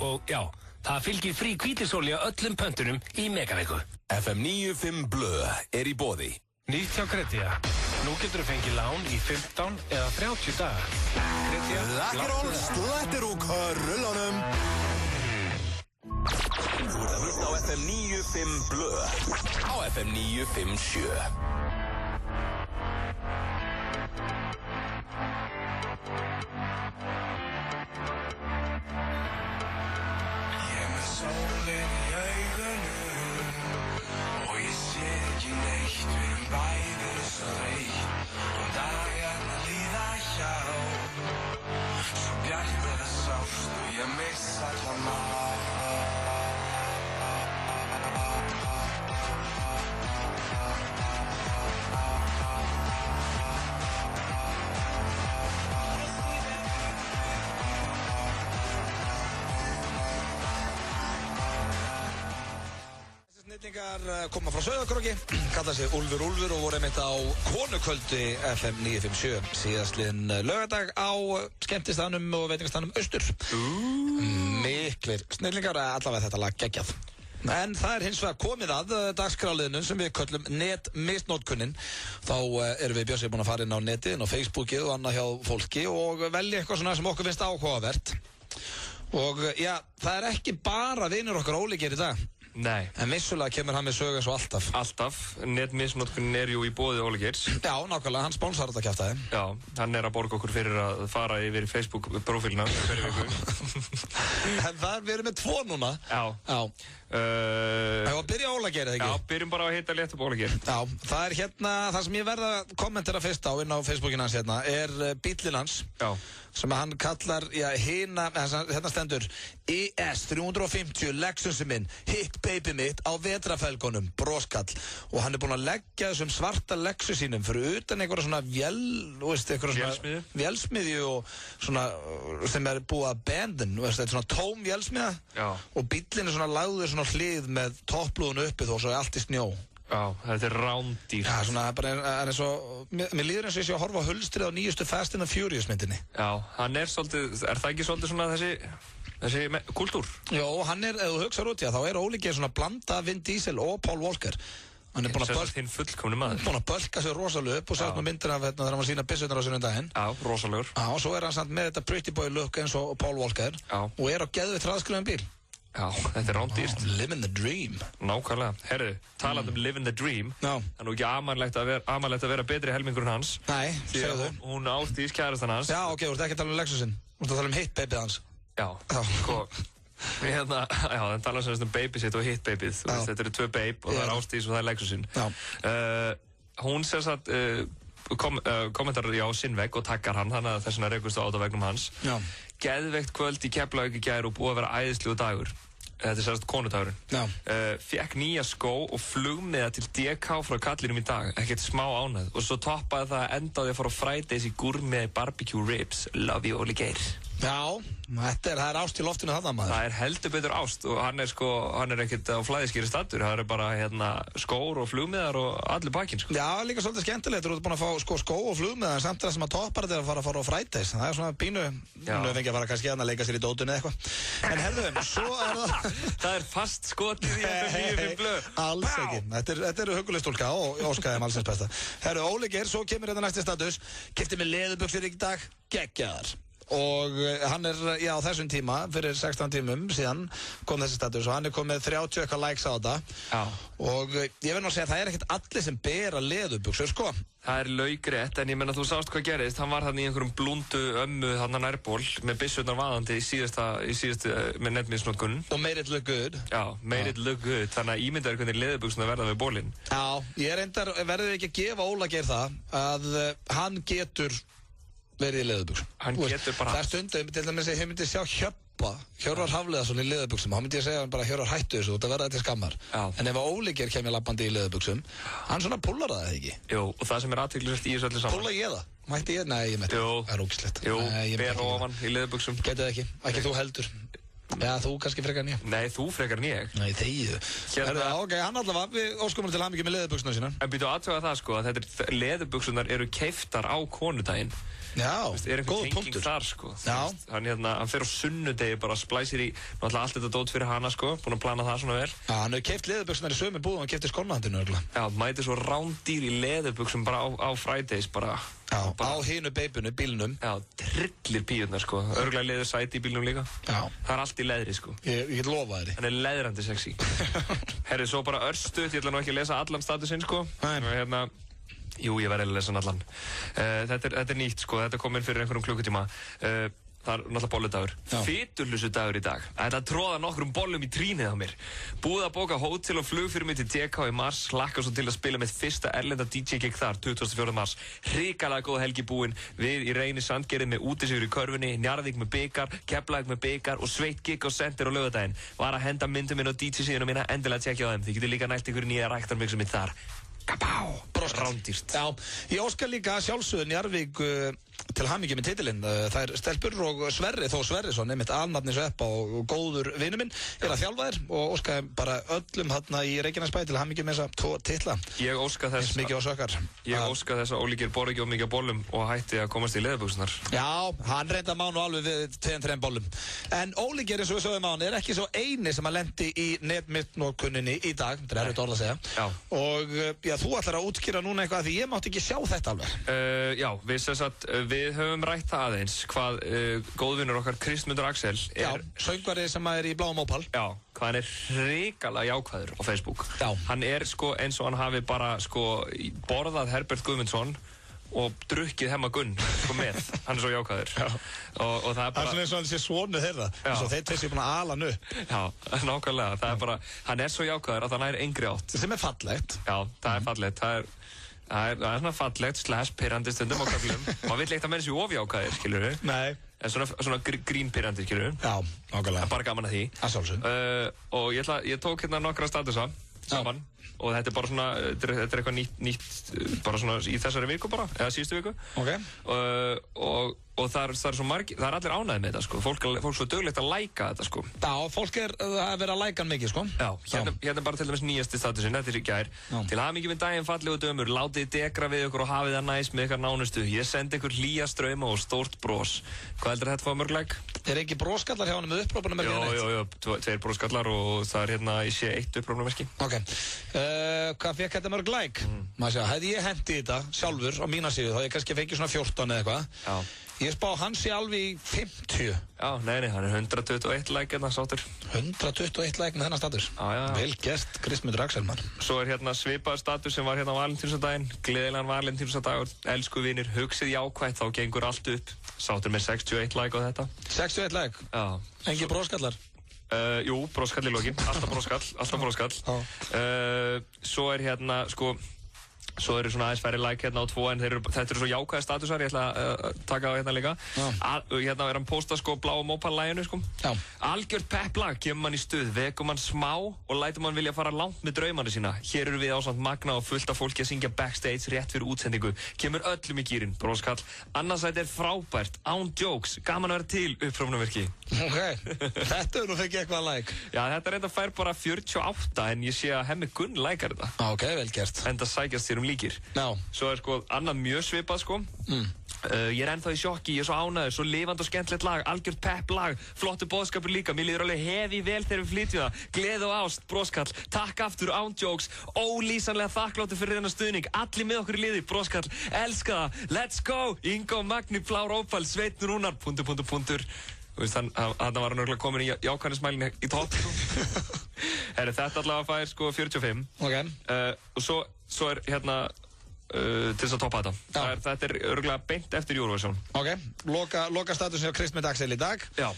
Og já, það fylgir frí hvítisolja öllum pöntunum í megaviku. FM 95 Blö í boði. Nýtt hjá Kretia. Nú getur þú fengið lán í 15 eða 30 daga. Kretia. Lakkaról, slættir úr körulunum. Þú ert að hlusta á FM 95 Blö. Á FM 957. Ég með sólinn í augunum og ég sé ekki neitt, við erum bæði svo þreytt og dagarna líða hjá. Svo bjart það sást og ég missa allan mat. Snillingar koma frá Sauðárkróki, kalla sig Úlfur og voru einmitt á konukvöldi FM 957 síðastliðinn laugardag á skemmtistaðnum og veitingastaðnum Austur. Miklir snillingar, allavega þetta lag geggjað. En það hins vegar komið að dagskráliðinu sem við köllum netmisnotkunnin. Þá erum við Bjössi búin að fara inn á netið, inn á Facebookið og annað hjá fólki og velja eitthvað svona sem okkur finnst áhugavert. Og já, það er ekki bara vinur okkar ólíkir í dag. Nei. En vissulega kemur hann með sögu eins og alltaf. Alltaf. Netmisnotkunin er jú í boði Óli Geirs. Já, nákvæmlega. Hann sponsar þetta kjaftaði. Já, hann er að borga okkur fyrir að fara yfir Facebook-prófílina hverju viku. En við erum með 2 núna. Já. Það var að byrja Óla Geir, eða ekki? Já, byrjum bara að hitta létt upp Óla Geir. Já, það er hérna, það sem ég verða að kommentera fyrst á inn á Facebookinu hans hérna, er bíllinn hans. Já. Sem hann kallar, já, hérna stendur ES 350 Lexusi minn, hitt baby mitt á vetrafelgunum, broskall. Og hann er búinn að leggja þessum svarta Lexus sínum fyrir utan einhverja svona vélsmiðju og svona sem er búið að abandon, þetta er svona tóm vélsmiða. Já. Og bíllinn er svona lagður svona hlið með topplúðun uppi þó svo er allt í snjó. Já, þetta er rándýrt. Já, svona, bara er eins og, mér líður eins og ég sé að horfa á hulstrið á nýjustu Fast and the Furious myndinni. Já, hann er svolítið, er það ekki svolítið svona þessi kultúr? Jó, hann er, ef þú hugsaður út í það, þá er Óli Geir svona blanda Vin Diesel og Paul Walker. Hann er búinn að bölka sig rosalega upp og sátt með myndina af hérna þegar hann var sína byssurnar á sinni daginn. Já, rosalegur. Já, og svo er hann samt með þetta pretty boy look eins og Paul Walker. Já. Og er á geðveitt hraðskreiðum bíl. Já, þetta er rándýrt. Living the dream. Nákvæmlega. Herru, talað living the dream. Já. Það er nú ekki amalegt að vera betri helmingur en hans. Nei, segðu þau. Hún Ásdís kærastan hans. Já, ok, þú ert ekki að tala um Lexusin. Þú ert að tala um hit babyð hans. Já, sko. Hérna, já, það tala um baby sitt og hit babyð. Þetta eru 2 babe og það er Ásdís og það er Lexusin. Já. Hún sem sagt kommentar á sinn vegg og takkar hann, þannig að þess vegna rekust á vegnum hans. Já. Geðveikt kvöld í Keflavík í gær og búið að vera æðislegur dagur. Þetta er sérst konudagurinn. Já. Fékk nýja skó og flugmiða til DK frá kallinum í dag. Ekkert smá ánægð. Og svo toppaði það að enda á því að fara á Fridays í gourmet barbecue ribs. Love you, Óli Geir. Já, það er ást í loftinu þarna maður. Það er heldur betur ást og hann er ekkert á flæðiskýri stattur. Það er bara skór og flugmiðar og allir pakkin, sko. Já, líka svolítið skemmtilegt. Þú ert búin að fá skó og flugmiðar en samt það sem að toppar þetta er að fara á Fridays. Það er svona pínu, nú fengi að fara kannski að leika sér í dótunni eða eitthvað. En herðu, svo er það... Það er fast skotið í FM 95 blöð. Alls ekki. Þetta eru hugguleg stúlka og óskaði allsins besta. Herðu, Óli Geir, svo kemur þetta næsti status. Keypti með leðurbuxur í dag, geggjaðar. Og hann er, já, á þessum tíma, fyrir 16 tímum síðan kom þessi status og hann er komið 30 eitthvað likes á þetta. Já. Og ég verð nú að segja að það er ekkert allir sem bera leðurbuxur, sko. Það er laugrétt, en ég menna þú sást hvað gerist. Hann var þarna í einhverjum blúndu ömmu þarna nærból með byssurnar vaðandi í síðustu með netmisnotkun. Og made it look good. Já, made it look good. Þannig að ímyndaður hvernig leðurbuxurnar verða við bólinn. Já, ég reyndar, verður ekki að gefa Óla Geir það að hann getur verið í leðurbuxum. Hann getur bara... Það er stundum, til dæmis að ég myndi sjá Hjörvar Hafliðason í leðurbuxum, þá myndi ég segja hann bara Hjörvar hættu þessu út að verða þetta skammar. Já. En ef Óli Geir kemur labbandi í leðurbuxum, hann svona pullar það ekki. Jú, og það sem er athyglisvert í þessu öllu saman. Pulla ég það? Mætti ég? Nei, ég mætti. Jú. Það er ógislegt. Jú, ber ofan í leðurbuxum. Getið ekki. Ekki þú heldur. Já, þú kannski frekar en ég. Nei, þú frekar en ég. Nei, þegið. Ok, hann allavega, við óskumum til hamingju með leðurbuxuna sína. En byrju aðtöga það, sko, að leðurbuxunar eru keyptar á konudaginn. Já, góð punktur. Þar, sko. Já. Hann fer á sunnudegi bara splæsir í náttúrulega allt þetta dót fyrir hana, sko, búinn að plana það svona vel. Já, hann hefur keypt leðurbuxunar í sömu búðum og hann keypti skónahandinu örgulega. Já, mæti svo rándýr í leðurbuxum bara á Fridays bara. Já, á hinu beibunu, bílnum. Já, trillir píurnar, sko. Örgulega leður sæti í bílnum líka. Já. Það er allt í leðri, sko. Ég get lofa þér. Hann er leðrandi sexy. Herri, svo bara örstuð, ég ætla nú ekki að lesa allan statusinn, sko. Nei. Jú, ég verði að lesa hann allan. Þetta er nýtt, sko. Þetta kom inn fyrir einhverjum klukkutíma. Það er náttúrulega bolludagur. Fitullusu dagur í dag. Þetta tróða nokkrum bollum í trínið á mér. Búið að bóka hótel og flug fyrir mig til DK í mars. Hlakka svo til að spila með fyrsta erlenda DJ-gig þar, 24. mars. Hrikalega góð helgi búin. Við í Reyni Sandgerði með útisigur í körfunni, Njarðvík með bikar, Keflavík með bikar og sveitt gig á Center á laugardaginn. Var að henda myndum minn á DJ-síðuna mína, endilega tjekkja á þeim. Þið getur líka nælt ykkur nýja ræktarmixum mitt þar. Rándýrt. Já, ég óska líka sjálfsögðu Njarðvík til hamingju með titilinn. Það er Stelpur og Sverri Þór Sverrisson, einmitt alnafni Sveppa og góður vinur minn, er að þjálfa þér og óskaði bara öllum þarna í Reykjanesbæ til hamingju með þessa 2 titla. Ég óska þess mikið á sökkar. Ég óska þess að Óli Geir borði ekki of mikið af bollum og hætti að komast í leðurbuxurnar. Já, hann reynda mánu alveg við 2-3 bollum. En Óli Geir, eins og við sögum á hann, er ekki svo eini sem að lendi í netmitnotkunninni í dag. Það er erfitt orð að segja. Já. Og já, þú ætlar að útskýra núna eitthvað því ég mátti ekki sjá þetta alveg. Já, við höfum rætt það aðeins hvað góðvinur okkar Kristmundur Axel er... Já, söngvari sem er í bláum ópal. Já, hvað hann er hrikalega jákvæður á Facebook. Já. Hann er sko eins og hann hafi bara sko borðað Herbert Guðmundsson og drukkið Hemma Gunn sko með. Hann er svo jákvæður. Já. Og það er bara... Það er svona eins og hann sé svonu þeirra. Eins og þeir tveir búin að ala hann upp. Já, nákvæmlega. Það er bara... Hann er svo jákvæður að það nær engri átt. Sem er fallegt. Já, það er fallegt. Það er svona fallegt, /pirrandi stundum á köflum. Maður vill eitt að menn sér ofjákvæðir, skilur við? Nei. En svona grínpirrandi, skilur við? Já, nákvæmlega. Það er bara gaman að því. Að sjálfsögðu. Og ég tók hérna nokkra statusa saman. Og þetta er bara svona, þetta er eitthvað nýtt, bara svona í þessari viku bara, eða síðustu viku. Ok. Og það er svo margir, það er allir ánægð með þetta sko, fólk svo döglegt að læka þetta sko. Já, fólk er að vera að læka hann mikið sko. Já, hérna bara til dæmis nýjasti statusinn, þetta er í gær. Til hamingju með daginn fallegu dömur, látið degra við ykkur og hafið það næs með ykkar nánustu. Ég sendi ykkur hlýja strauma og stórt bros. Hvað heldur þetta fá mörg like? Er ekki broskallar hjá hann með upprópunarmerki? Jú, 2 broskallar og það er hérna, ég sé 1 upprópunarmerki. Ok, hvað fekk þetta mörg like? Maður segja, hefði ég hendi þetta sjálfur á mína síðu, þá ég kannski fengið svona 14 eða eitthvað. Já. Ég spá hans í alveg í 50. Já, nei, hann er 121 like hérna sáttur. 121 like með þennan status. Já. Vel gert, Kristmundur Axel, mann. Svo er hérna svipaður status sem var hérna á Valentínusardaginn. Gleðilegan Valentínusardagur, elsku vinir, hugsið jákvætt, þá gengur allt upp. Sáttur með 61 like á þetta. 61 like? Já. Engi broskallar? Jú, broskall í lokin, alltaf broskall. Svo er hérna, sko... Svo eru svona aðeins færri like hérna á 2 en þetta eru svo jákvæða statusar, ég ætla að taka á hérna líka. Hérna er hann postað sko bláum ópal-læginu sko. Já. Algjört pepplag, kemur mann í stuð, vekum mann smá og lætur mann vilja fara langt með draumana sína. Hér eru við ásamt magna og fullt af fólki að syngja backstage rétt fyrir útsendingu. Kemur öllum í gýrin, broskall. Annarsætt er frábært, án jokes, gaman að vera til, upprópunarmerki. Ok, þetta er nú fengið eitthvað like. Já, þetta reynda fær bara 48 en ég sé að Hemmi Gunn lækar þetta. Ok, vel gert. Enda sækjast þér líkir. Já. Svo er sko annað mjög svipað sko. Ég er ennþá í sjokki, ég er svo ánægður, svo lifandi og skemmtilegt lag, algjört pepp lag, flottu boðskapur líka, mér líður alveg hefi vel þegar við flytjum það, gleði og ást, broskall, takk aftur, án jokes, ólýsanlega þakkláttur fyrir þennan stuðning, allir með okkur í liði, broskall, elska það, let's go, Ingo, Magni, Flár, Ópal, Sveinn, Rúnar, .. Þú veist, hann var nörgulega komin í jákvæðnismælinni í topp. Þetta allavega fær sko 45. Ok. Og svo er hérna til þess að toppa þetta. Þetta er örgulega beint eftir Eurovision. Ok, loka statusin á Kristmundur Axel í dag. Já.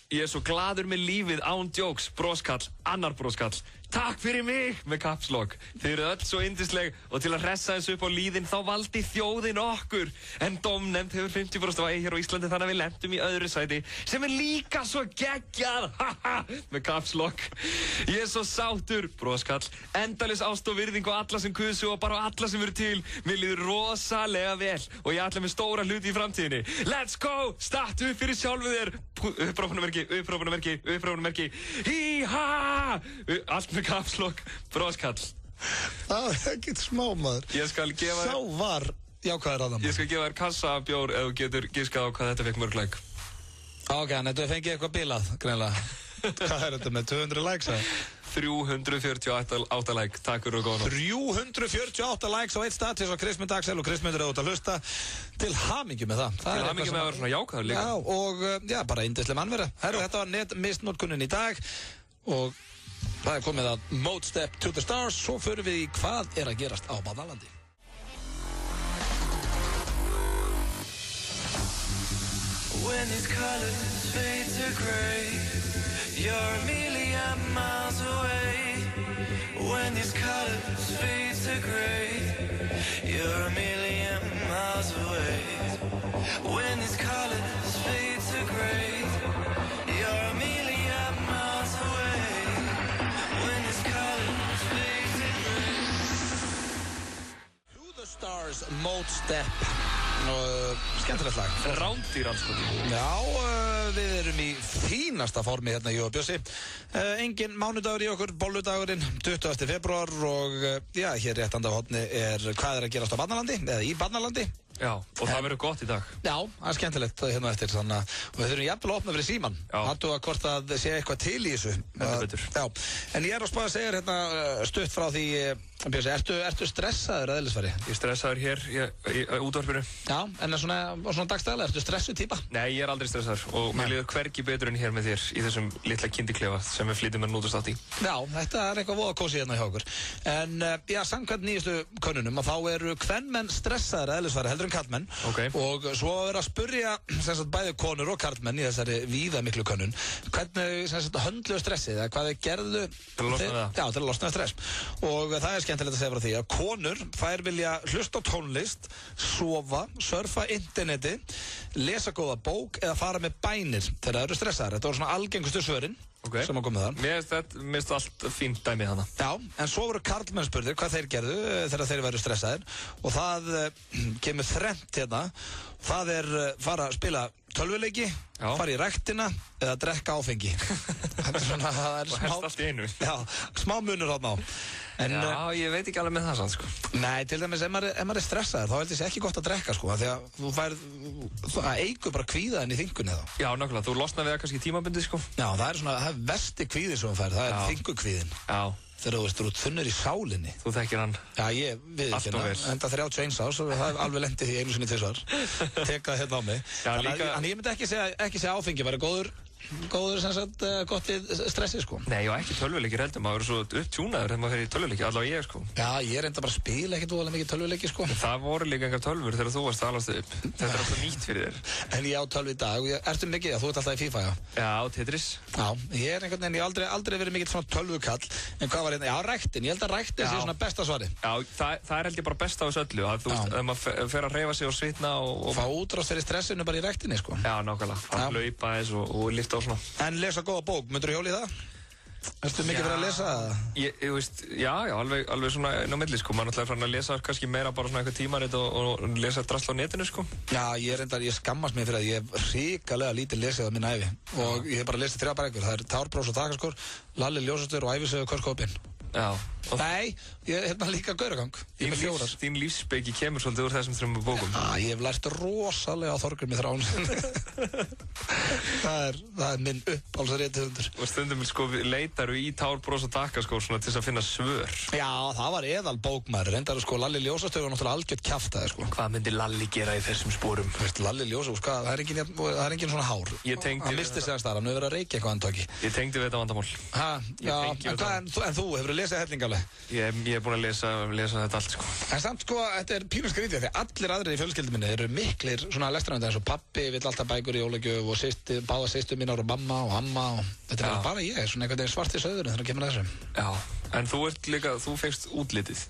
Ég er svo gladur með lífið, án jokes, broskall, annar broskall. Takk fyrir mig með kapslokk. Þið eru öll svo yndisleg og til að hressa þessu upp á líðin þá valdi þjóðin okkur. En dómnefnd hefur 50% vægi hér á Íslandi þannig að við lentum í öðru sæti sem er líka svo geggjað. Með kapslokk. Ég er svo sáttur, broskall. Endalaus ást og virðing á alla sem kusu og bara á alla sem eru til. Mér líður rosalega vel og ég ætla með stóra hluti í framtíðinni. Let's go! Stattu upp fyrir sjálfu þér. Upprópunarmerki. Hí-ha! Allt með kapslokk, broskall. Það er ekkert smá, maður. Ég skal gefa þér... Sá var jákvæður að það, maður. Ég skal gefa þér kassa af bjór ef þú getur giskað á hvað þetta fekk mörg like. Ok, en þetta fengið eitthvað bilað, greinlega. Hvað er þetta með 200 likes, eða? 348 like, takk fyrir og góða nótt. 348 likes á eitt status á Kristmundur Axel og Kristmundur er út að hlusta. Til hamingju með það. Til hamingju með að vera svona jákvæður líka. Já, og bara yndisleg mannvera. Herru, þetta var netmistnotkunnin í dag og það er komið að Mode Step to the Stars. Svo förum við í hvað er að gerast á Barnalandi. When these colors fade to gray, you're a million miles away. When these colors fade to gray, you're a million miles away. When these colors fade to gray, you're a million miles away. When these colors fade to gray. Step skemmtilegt lag. Rándýranskotin. Já, við erum í fínasta formi hérna í Bjössi. Engin mánudagur í okkur, bolludagurinn 20. febrúar og já, hér rétt handa á horni hvað að gerast á Barnalandi, eða í Barnalandi. Já, og það verður gott í dag. Já, það er skemmtilegt hérna eftir, þannig að við þurfum jafnvel að opna fyrir síman. Hattu að hvort að sé eitthvað til í þessu. Betur. Já, en ég að spá að segja hérna stutt frá því, Bjössi, ertu stressaður að eðlisfæri? Ég er stressaður hér í útvarpinu. Já, en svona dagstæðlega, ertu stressu típa? Nei, ég er aldrei stressaður og mér líður hvergi betur en hér með þér í þessum litla kindiklefa sem við flytjum með nútustátt í. Já, þetta er eitthvað voða kósí hérna hjá okkur. En já, samkvæmt nýjustu könnunum að þá eru kvenmenn stressaður að eðlisfæri heldur en karlmenn. Okay. Og svo að vera að spurja sem sagt, bæði konur og karlmenn í þessari víða miklu könnun hvernig sem sagt, höndluðu stressið eða hvað þeir gerðu til að losna stress. Og það er skemmtilegt að segja frá því að konur þær vilja hlusta á tónlist, sofa, surfa interneti, lesa góða bók eða fara með bænir þegar það eru stressaðar. Þetta voru svona algengustu svörin sem að koma það. Mér finnst allt fínt dæmið hana. Já, en svo voru karlmenn spurðir hvað þeir gerðu þegar þeir væru stressaðir og það kemur þrennt hérna. Það er fara að spila tölvuleiki, fara í ræktina eða drekka áfengi. Þetta er svona, það er og helst allt í einu. Já, smá munur þarna á. En, já, ég veit ekki alveg með það sann, sko. Nei, til dæmis, ef maður er stressaður, þá held ég sé ekki gott að drekka, sko, því að þú það eigur bara kvíðaðinn í þingunni þá. Já, nákvæmlega, þú losnar við það kannski tímabundið, sko. Já, það er svona, það er versti kvíði sem þú fær, það er þingukvíðin. Já. Þegar þú veist, þú ert þunnur í sálinni. Þú þekkir hann. Já, ég við ekki hérna, enda 31 árs og það er alveg lendið í einu sinni tvisvar. Tekað hérna á mig. Já, líka... En ég myndi ekki segja áfengi væri góður sem sagt gott við stressi, sko. Nei, og ekki tölvuleikir heldur, maður er svo upptjúnaður þegar maður fer í tölvuleiki, allavega ég, sko. Já, ég reynda bara að spila ekkert voðalega mikið tölvuleiki, sko. Það voru líka engar tölvur þegar þú varst að alast upp. Þetta er alltaf nýtt fyrir þér. En ég á tölvu í dag og ertu mikið, þú ert alltaf í FIFA, já? Já, Tetris. Já, ég er einhvern veginn, ég aldrei verið mikill svona tölvukall. En hvað var hérna? Já, ræktin, ég held að ræktin sé svona besta svari. Já, það er held ég bara besta á þessu öllu, að þú veist, ef maður fer að hreyfa sig og svitna og fá útrás fyrir stressinu bara í ræktinni, sko. Já, nákvæmlega, að hlaupa þess og lyfta á svona. En lesa góða bók, myndur þú hjóla í það? Ertu mikið fyrir að lesa það? Ég veist, já, alveg svona inn á milli, sko. Maður náttúrulega farin að lesa kannski meira bara svona eitthvað tímarit og lesa drasl á netinu, sko. Já, ég skammast mig fyrir að ég hef hrikalega lítið lesið á minna ævi. Og ég hef bara lesið 3 bækur. Það er Tárbrós og Takaskór, Lalli ljósastur og Ævisögu Körskópin. Já. Nei, ég hef líka gauragang. Ég með 4. Þín lífsspeki kemur svolítið úr þessum 3 bókum. Já, ég hef lært rosalega á Þorgrimi Þráin. það er minn uppáhaldsrithöfundur. Og stundum sko leitaru í Tárbrós og Takaskór svona til þess að finna svör. Já, það var eðal bókmaður. Reyndar sko Lalli ljósastur var náttúrulega algjört kjaftaði, sko. Hvað myndi Lalli gera í þessum sporum? Veist, Lalli ljósastur, sko, það er engin svona hár. Hann misti sig að starra, hann hefur verið að reykja eitthvað andtöki. Ég tengdi við þetta vandamál. En þú, hefur lesið hellingalega? Ég hef búin að lesa þetta allt, sko. En samt, sko, þetta er pínu skrítið því allir aðrir í fjölskyldum minni eru miklir svona lestrarhundar eins og pappi vill alltaf bækur í jólagjöf og báða systur mínar og mamma og amma og þetta er bara ég, svona einhvern veginn svarti sauðurinn þegar það kemur að þessu. Já, en þú fegst útlitið.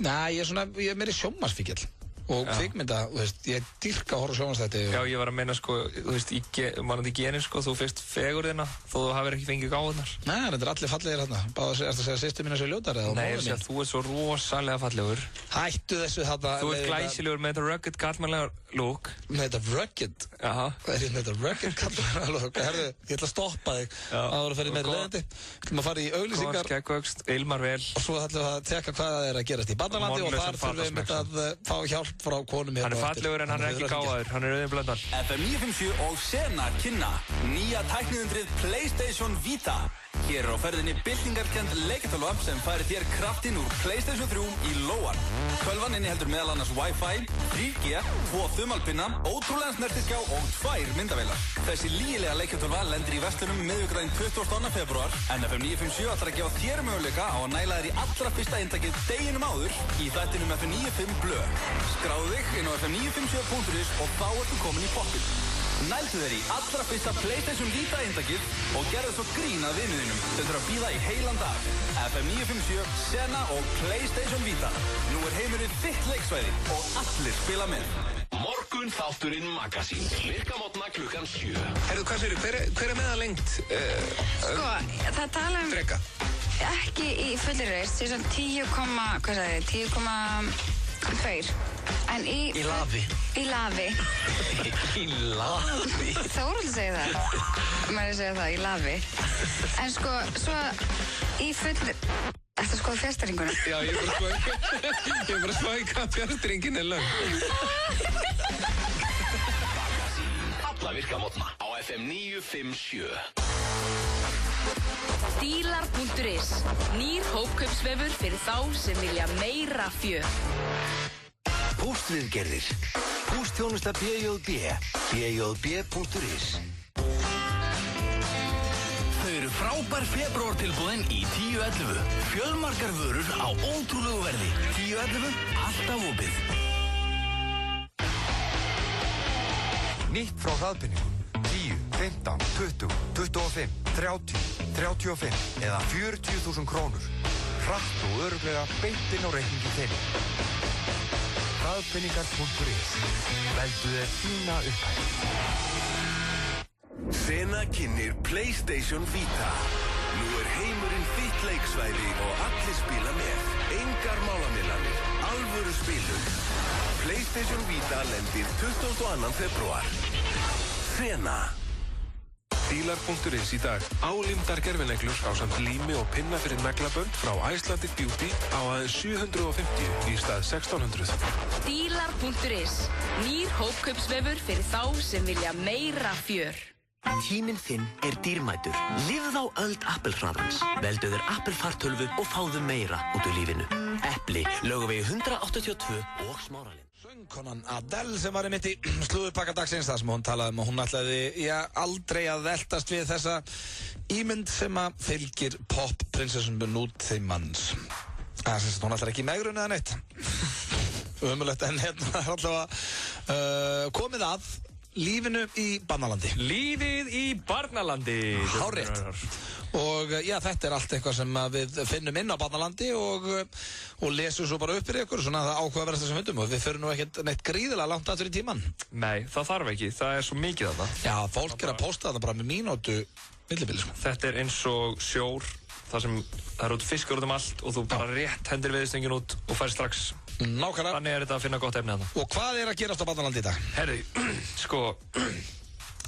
Nei, ég er meiri sjónvarpsfíkil. Og kvikmynda, þú veist, ég dyrka að horfa sjónvarpsþætti. Já, ég var að meina, sko, þú veist, mannandi genin, sko, þú fyrst fegurðina, þó þú hafir ekki fengið gáðunar. Nei, þetta er allir fallegir hérna. Báða, ertu að segja systur mín að séu ljótar eða móður mín? Nei, þú ert svo rosalega fallegur. Hættu þessu þarna. Þú ert glæsilegur með þetta rugged karlmannlega look. Með þetta rugged? Jaha. Hvað er þetta rugged karlmannlega look? Herðu, ég ætla að stoppa þig áður að ferja meira leiðandi. Við ætlum að fara í auglýsingar. Skeggvöxt, ilmar vel. Og svo ætlum við að teka hvað það er að gerast í Barnalandi og þar þurfum við að fá hjálp frá konum hérna. Hann er fallegur en hann er ekki gáðaður, hann er Auðun Blöndal. FM 957 og Sena kynna nýja tækniundrið PlayStation Vita. Hér er á ferðinni byltingarkennd leikjartölva sem færir þér kraftinn úr PlayStation 3 í lóan. Tölvan inniheldur meðal annars Wi-Fi, 3G, 2 þumalpinna, ótrúlega snertiskjá og 2 myndavélar. Þessi lygilega leikjartölva lendir í verslunum miðvikudaginn 22. febrúar en FM 957 ætlar að gefa þér möguleika á að næla þér í allra fyrsta eintakið deginum áður í þættinum FM 95 Blöð. Skráðu þig inn á fm957.is og þá ertu komin í pottinn. Nældu þér í allra fyrsta PlayStation Vita eintakið og gerðu svo grín að vinuðinum sem þurfa að bíða í heilan dag. FM 957, Sena og PlayStation Vita. Nú er heimurinn þitt leiksvæði og allir spila með. Morgun þátturinn Magasín. Virkamótna klukkan 7. Herðu, hvað séu, hver er meðalengt? Sko, það tala Freka. Ekki í fullir reist, því svona 10,2. En í lafi. Í lafi. Í lafi? Þórhildur segir það. Maður segir það, í lafi. En sko, svo í full... Ertu að skoða fjárstýringuna? Já, ég er bara að spá í hvað fjárstýringin er löng. Alla virka mótna á FM 957. Dílar.is. Nýr hópkaupsvefur fyrir þá sem vilja meira fjör. Póstviðgerðir. Póstþjónusta BJB. BJB.is. Þau eru frábær febrúartilboðin í 10.11. Fjölmargar vörur á ótrúlegu verði. 10.11, alltaf opið. Nýtt frá hraðbenningum. 10, 15, 20, 25, 30, 35 eða 40.000 krónur. Hratt og örugglega beint inn á reikningi þinn. Hraðbenningar.is. Veldu þér þína upphæð. Sena kynnir PlayStation Vita. Nú er heimurinn þitt leiksvæði og allir spila með. Engar málamiðlanir, alvöru spilun. PlayStation Vita lendir 22. febrúar. Sena. Dílar.is í dag. Álímdar gerfineglur ásamt lími og pinna fyrir naglabönd frá Icelandic Beauty á aðeins 750 í stað 1600. Dílar.is. Nýr hópkaupsvefur fyrir þá sem vilja meira fjör. Tíminn þinn er dýrmætur. Lifðu á öld Apple-hraðans. Veldu þér Apple-fartölvu og fáðu meira út úr lífinu. Epli, Laugavegi 182 og Smáralind. Söngkonan Adele sem var einmitt í slúðurpakka dagsins þar sem hún talaði að hún ætlaði aldrei að veltast við þessa ímynd sem að fylgir pop-prinsessunum nútímans. Hún ætlar ekki í megrun eða neitt. Ömurlegt en hérna er alltaf komið að lífinu í Barnalandi. Lífið í Barnalandi. Hárrétt. Og já, þetta er allt eitthvað sem við finnum inn á Barnalandi og lesum svo bara upp fyrir ykkur, svona það áhugaverðasta sem fundum og við fyrir nú ekkert neitt gríðilega langt aftur í tíman. Nei, það þarf ekki, það er svo mikið þarna. Já, fólk er að posta þarna bara með mínútu millibili, sko. Þetta er eins og sjór, það sem það eru út fiskur út allt og þú bara rétt hendir veðstöngin út og fær strax. Nákvæmlega. Þannig er þetta að finna gott efni þarna. Og hvað er að gerast á Barnalandi í dag? Herri, sko,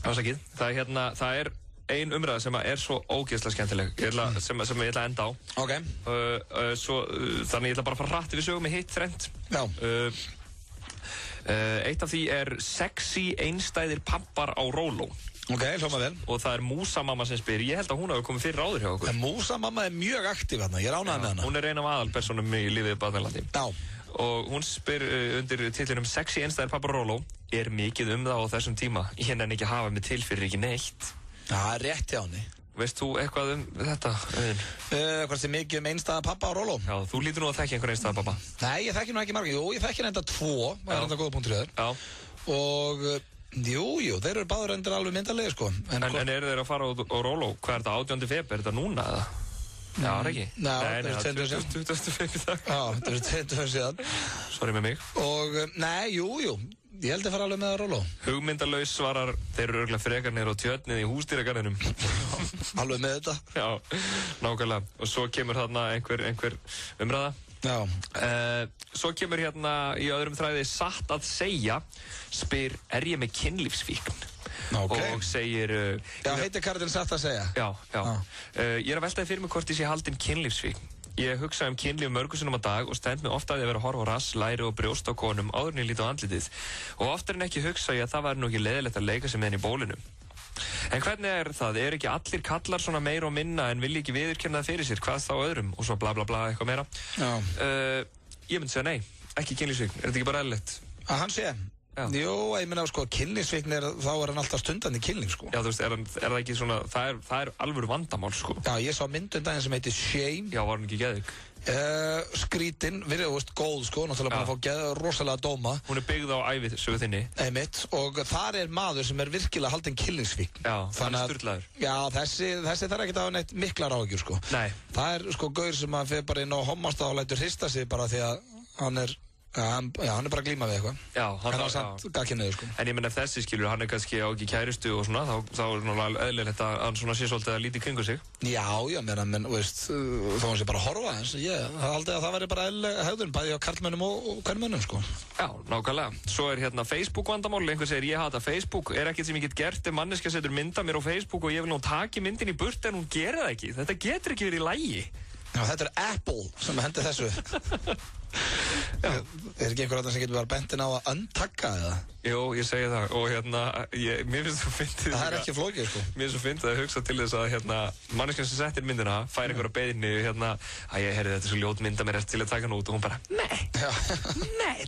ásakið, það er ein umræða sem er svo ógeðslega skemmtileg sem ég ætla að enda á. Ok. Þannig ég ætla bara að fara hratt yfir sögum með hitt þrennt. Já. Eitt af því er sexy einstæðir pappar á Róló. Ok, hljóma vel. Og það er Músamamma sem spyr. Ég held að hún hafi komið fyrir áður hjá okkur. En Músamamma er mjög aktív hérna, ég er ánægður með hana. Hún er ein af aðalpersónum í lífið Barnalandi. Já. Og hún spyr undir titlinum Sexy einstæðir pappar á Róló. Er mikið það á þessum tíma? Ég nenni ekki að hafa mig til fyrir ekki neitt. Það er rétt hjá henni. Veist þú eitthvað þetta, Auðun? Hvað sé mikið einstæða pappa á Róló? Já, þú lítur nú að þekki einhver einstæða pappa. Nei, ég þekki nú ekki margir. Jú, ég þekki enda 2. Það er enda góða punktur í þér. Já. Og, jú, þeir eru báður endur alveg myndarlega, sko. En eru þeir að fara á Róló? Hvað er þetta, 18. febrúar? Er þetta núna, eða? Já, er ekki? Nei, það er 20. febrúar. Já, þetta er 20 síðan. Sorry með mig. Og, nei, jú. Ég held að fara alveg með að Róló. Hugmyndalaus svarar, þeir eru örgulega frekar niður á tjörnið í húsdýragarðinum. Alveg með þetta. Já, nákvæmlega. Og svo kemur þarna einhver umræða. Já. Svo kemur hérna í öðrum þræði satt að segja, spyr, er ég með kynlífsfíkn? Okay. Og segir... Já, heitir karlinn satt að segja. Já. Ég er að veltaði fyrir mig hvort ég sé haldinn kynlífsfíkn. Ég hugsa kynlíf mörgum á dag og stend mig ofta að ég vera að horfa á rass, læri og brjóst á konum áður en ég lít á andlitið. Og oftar en ekki hugsa ég að það væri nú ekki leiðilegt að leika sig með henni í bólinu. En hvernig er það? Er ekki allir kallar svona meira og minna en vilja ekki viðurkenna það fyrir sér, hvað þá öðrum? Og svo bla bla bla eitthvað meira. Já. Ég myndi segja nei, ekki kynlífsfíkn. Er þetta ekki bara eðlilegt? Að hann sé? Jú, ég minna sko, kynlífsfíkn þá er hann alltaf stundandi kynlíf, sko. Já, þú veist, er það ekki svona, það er alvöru vandamál, sko. Já, ég sá myndundaginn sem heitir Shame. Já, var hann ekki geðvik? Skrítin, góð, sko, náttúrulega bara að fá rosalega dóma. Hún er byggð á ævisögu þinni. Einmitt, og þar er maður sem er virkilega haldinn kynlífsfíkn. Já, það er sturlaður. Já, þessi þarf ekki að hafa neitt miklar áhyggjur, sko. Nei. Það er sko gaur sem að fer bara inn á hommastað og lætur hrista sig bara því að hann er hann er bara að glíma við eitthvað. Já, hann var samt gagkinniður, sko. En ég menn ef þessi skilur, hann er kannski á ekki kærustu og svona, þá er náttúrulega eðlilegt að hann svona sé svolítið að líti kringu sig. Já, menn, veist, þó hann sé bara að horfa eins, það haldið að það væri bara eðlileg hegðun, bæði á karlmönnum og kvenmönnum, sko. Já, nákvæmlega. Svo er hérna Facebook vandamál, einhver segir ég hata Facebook, er ekkert sem ég get gert ef manneskja setur mynd af mér á Facebook og ég vil nú taki myndin í burt en hún gerir það ekki. Þetta getur ekki verið í lagi. Já, þetta er Apple sem hendi þessu. Er ekki einhver sem getur bara bentin á að untagga eða? Jú, ég segi það og hérna, mér finnst þú fyndið það er ekki flókið, sko. Mér finnst þú fyndið að hugsa til þess að hérna, manneskjan sem settir myndina fær einhverja beiðni hérna, að ég heyrði þetta svo ljót mynda mér til að taka hann út og hún bara, nei,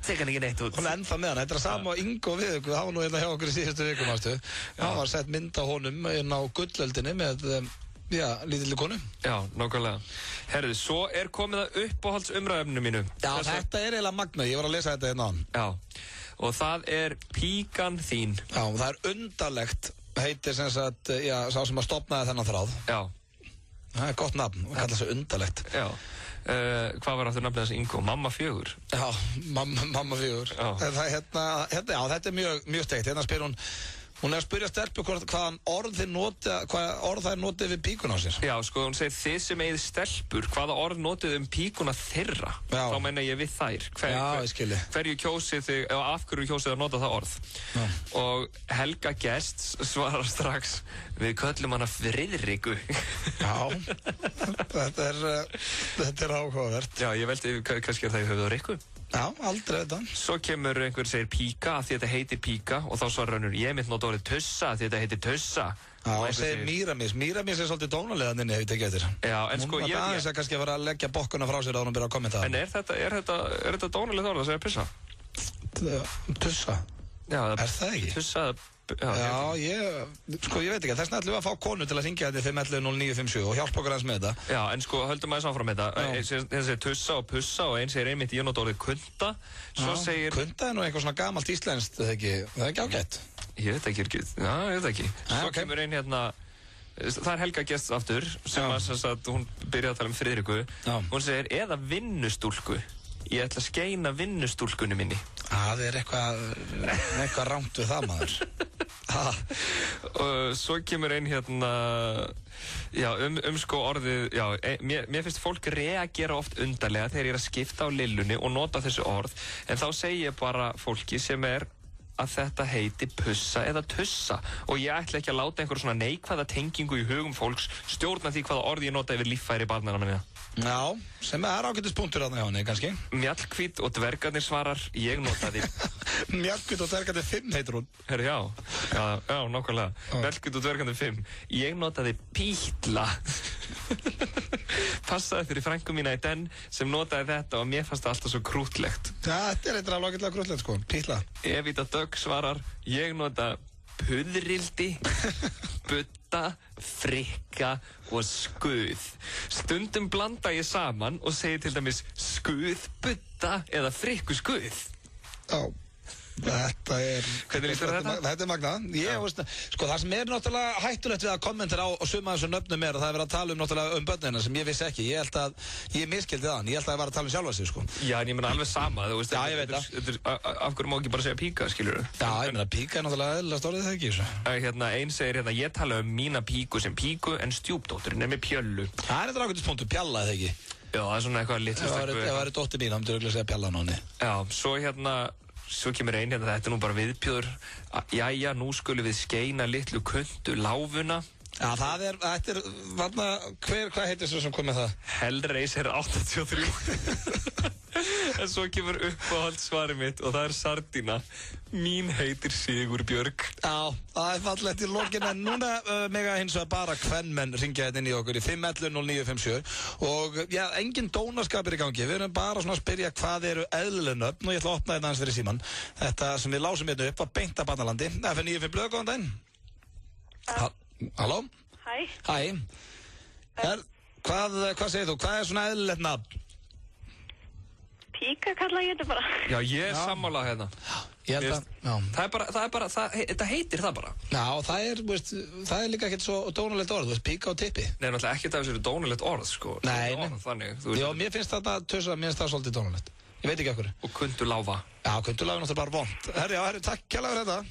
tek hann ekki neitt út. Hún er ennþá með hann, þetta er sama og Ingo Viðugu, það var nú hérna hjá okkur í síðustu vikum, ástu. Hann var sett mynd á honum inn á gullöldinni með lítilli konu. Já, nákvæmlega. Herðu, svo er komið að uppáhalds umræðefninu mínu. Já, þetta er eiginlega magnað, ég var að lesa þetta hérna án. Já, og það er píkan þín. Já, það er undarlegt, heitir sem sagt, sá sem að stofnaði þennan þráð. Já. Það er gott nafn, það kallar sig undarlegt. Já. Hvað var aftur nafnið þessi Ingo? Mamma 4? Já, mamma 4. Þetta er mjög steikt. Hérna spyr hún er að spyrja stelpu hvaða orð það er notið við píkuna á sér. Já, sko, hún segir þið sem eigið stelpur, hvaða orð notið píkuna þeirra? Já. Þá meina ég við þær. Ég skilji. Hverju kjósið þið, eða af hverju kjósið að nota það orð? Já. Og Helga Gests svarar strax, við köllum hana Friðriku. Já, þetta er áhugavert. Já, ég veldi kannski að það höfðu á Rikku. Já, aldrei þetta. Svo kemur einhver segir píka af því þetta heitir píka og þá svarar hann ég mitt nota orðið tussa af því þetta heitir tussa. Já, og segir Míramis. Míramis er svolítið dónalegaðinni ef ég tekið eftir. Já, en sko ég... Hún var aðeins að kannski að vera að leggja bokkuna frá sér að hún byrja að kommenta. En er þetta dónalegt orð að segja pissa? Tussa? Já, er það ekki? Tussa... ég veit ekki, þess vegna ætlum við að fá konu til að hringja þetta 511-0957 og hjálpa okkur aðeins með þetta. Já, en sko, höldum aðeins áfram með þetta. Einn segir tussa og pussa og einn segir einmitt ég nota orðið kunta. Svo segir... Kunta er nú eitthvað svona gamalt íslenskt, það er ekki ágætt. Ég veit ekki. Svo kemur einn hérna, það er Helga Gests aftur, sem að hún byrjaði að tala Friðriku. Hún segir, eða vinnustúlku. Ég ætla að skeina vinnustúlkunni minni. Það er eitthvað rangt við það, maður. Og svo kemur einn hérna, sko orðið, mér finnst fólk reagera oft undarlega þegar ég er að skipta á lillunni og nota þessu orð, en þá segi ég bara fólki sem er að þetta heiti pussa eða tussa og ég ætla ekki að láta einhver svona neikvæða tengingu í hugum fólks stjórna því hvaða orð ég nota yfir líffæri barnana minna. Já, sem er ágætis punktur þarna hjá henni, kannski. Mjallhvít og dvergarnir svarar, ég notaði... Mjallhvít og dvergarnir 5 heitir hún. Herri, já, nákvæmlega. Mjallhvít og dvergarnir 5. Ég notaði pítla. Passaði fyrir frængu mína í den sem notaði þetta og mér fannst það alltaf svo krútlegt. Já, þetta er eitthvað ágætlega krútlegt, sko. Pítla. Evita Dögg svarar, ég nota puðrildi, butta, frikka og skuð. Stundum blanda ég saman og segi til dæmis skuð, butta eða frikku skuð. Já, þetta er... Hvernig líst þér þetta? Þetta er magnað. Sko, það sem er náttúrulega hættulegt við að kommentera á suma þessum nöfnum er að það er verið að tala náttúrulega börnina sem ég vissi ekki. Ég held að ég miskildi það, ég held að það var að tala sjálfa sig, sko. Já, en ég meina alveg sama, þú veist. Já, ég veit það. Af hverju má ekki bara segja píka, skilur þú? Já, ég meina píka er náttúrulega eðlilegast orðið, það ekki, þessu. Einn segir ég tala mína píku sem píku en stjúpdótturinn er með pjöllu. Það er þetta ágætispunktur, pjalla, eða ekki? Já, það er svona eitthvað litlust. Ef það er dóttir mín, þá myndir örugglega segja pjalla á henni. Já, svo kemur einn þetta er nú bara viðbjóður. Jæja, nú skulum við skeina litlu kuntu láfuna. Já, þetta er, hvað heitir þessu sem kom með það? Hellraiser 83. En svo kemur uppáhald svarið mitt og það er Sardína. Mín heitir Sigurbjörg. Já, það er fallegt í lokin en núna mega hins vegar bara kvenmenn ringja þetta inn í okkur í 511-0957 og engin dónaskapur í gangi. Við erum bara svona að spyrja hvað eru eðlileg nöfn og ég ætla að opna þetta aðeins fyrir síman. Þetta sem við lásum hérna upp að beint að Barnalandi. FN95 Blöð, góðan daginn. Halló? Hæ. Hvað segir þú? Hvað er svona eðlilegt nafn? Píka kalla ég þetta bara. Já, ég er sammála hérna. Ég held að, þetta heitir það bara. Já, það er líka ekkert svo dónalegt orð, þú veist, píka og tippi. Nei, náttúrulega ekkert af þessu dónalegt orð, sko. Nei, já, mér finnst þetta tussa, mér finnst það svolítið dónalegt. Ég veit ekki okkur. Og kunduláfa. Já, kunduláfa er náttúrulega bara vond. Herri, takk kærlega fyrir þetta.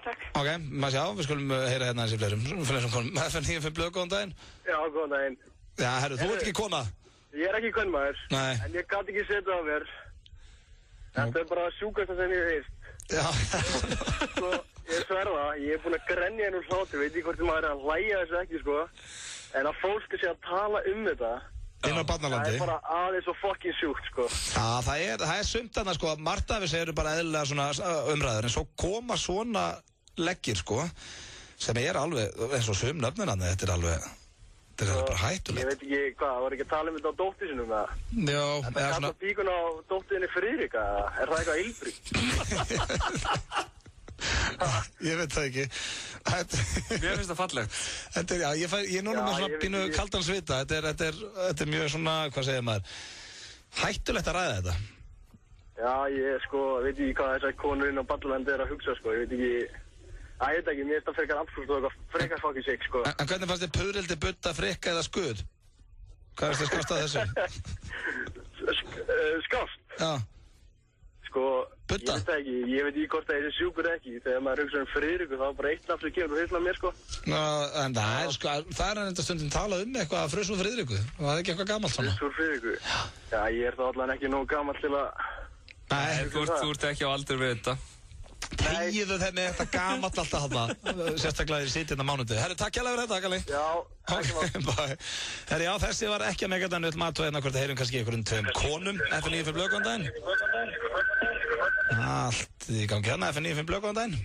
Takk. Ok, maður sjá, við skulum heyra hérna eins í fleirum. Fyrir sem konum, FN95 blöð, góðan daginn. Já, góðan daginn. Já, herru, þú ert ekki kona? Ég ekki kvenmaður. Nei. En ég gat ekki setja á mér. Þetta bara sjúkasta sem ég veist. Já. Sko, ég sverða, ég búinn að grenja úr hlátur, veit ekki hvort maður að hlæja þessu ekki, sko. En að fólk sé að tala þetta. Inn á Barnalandi. Það bara aðeins svo fucking sjúkt, sko. Já, það er sumt þarna, sko, margt af þessu eru bara eðlilega svona umræður, en svo koma svona leggir, sko, sem alveg, eins og sum nöfnin hann, þetta er alveg bara hættulegt. Ég veit ekki hvað, það var ekki að tala þetta á dóttur sinum, eða? Já, þetta kalla píkun á dótturinni Friðrika, er það eitthvað ylbrík? Ég veit það ekki. Mér finnst það fallegt. Já, ég er núna með svona pínu kaldan svita. Þetta er mjög svona, hvað segir maður, hættulegt að ræða þetta. Já, ég sko, veit ekki hvað þessar konur inn á Barnalandi að hugsa, sko. Ég veit ekki, ég veit ekki, mér finnst það frekar absúrt og eitthvað frekar fucking sick, sko. En hvernig fannst þið puðrildi, butta, frikka eða skuð? Hvað er þetta skást að þessu? Skást? Já. Sko, ég veit ekki, ég veit ekki hvort það er sjúkur ekki. Þegar maður hugsa Friðriku, þá bara eitt nafn sem kemur og hitla mér, sko. Ná, en það er sko, það er enda stundum talað eitthvað að frusúr Friðriku. Það er ekki eitthvað gamalt svona. Frusúr Friðriku? Já, ég er þá allan ekki nógu gamalt til að... Nei, þú ert ekki á aldur við þetta. Tegiðu þeim með þetta gamalt alltaf þarna, sérstaklega þeir sitja hérna mánuði. Herri, takk hérlega fyrir þetta, Kalli. Já, takk fyrir. Herri, já, þessi var ekki að megadaginn, við ætlum aðtóa hérna hvort það heyrum kannski einhverjum tveim konum. FN95 blöð, góðan daginn. Allt í gangi hérna, FN95 blöð, góðan daginn.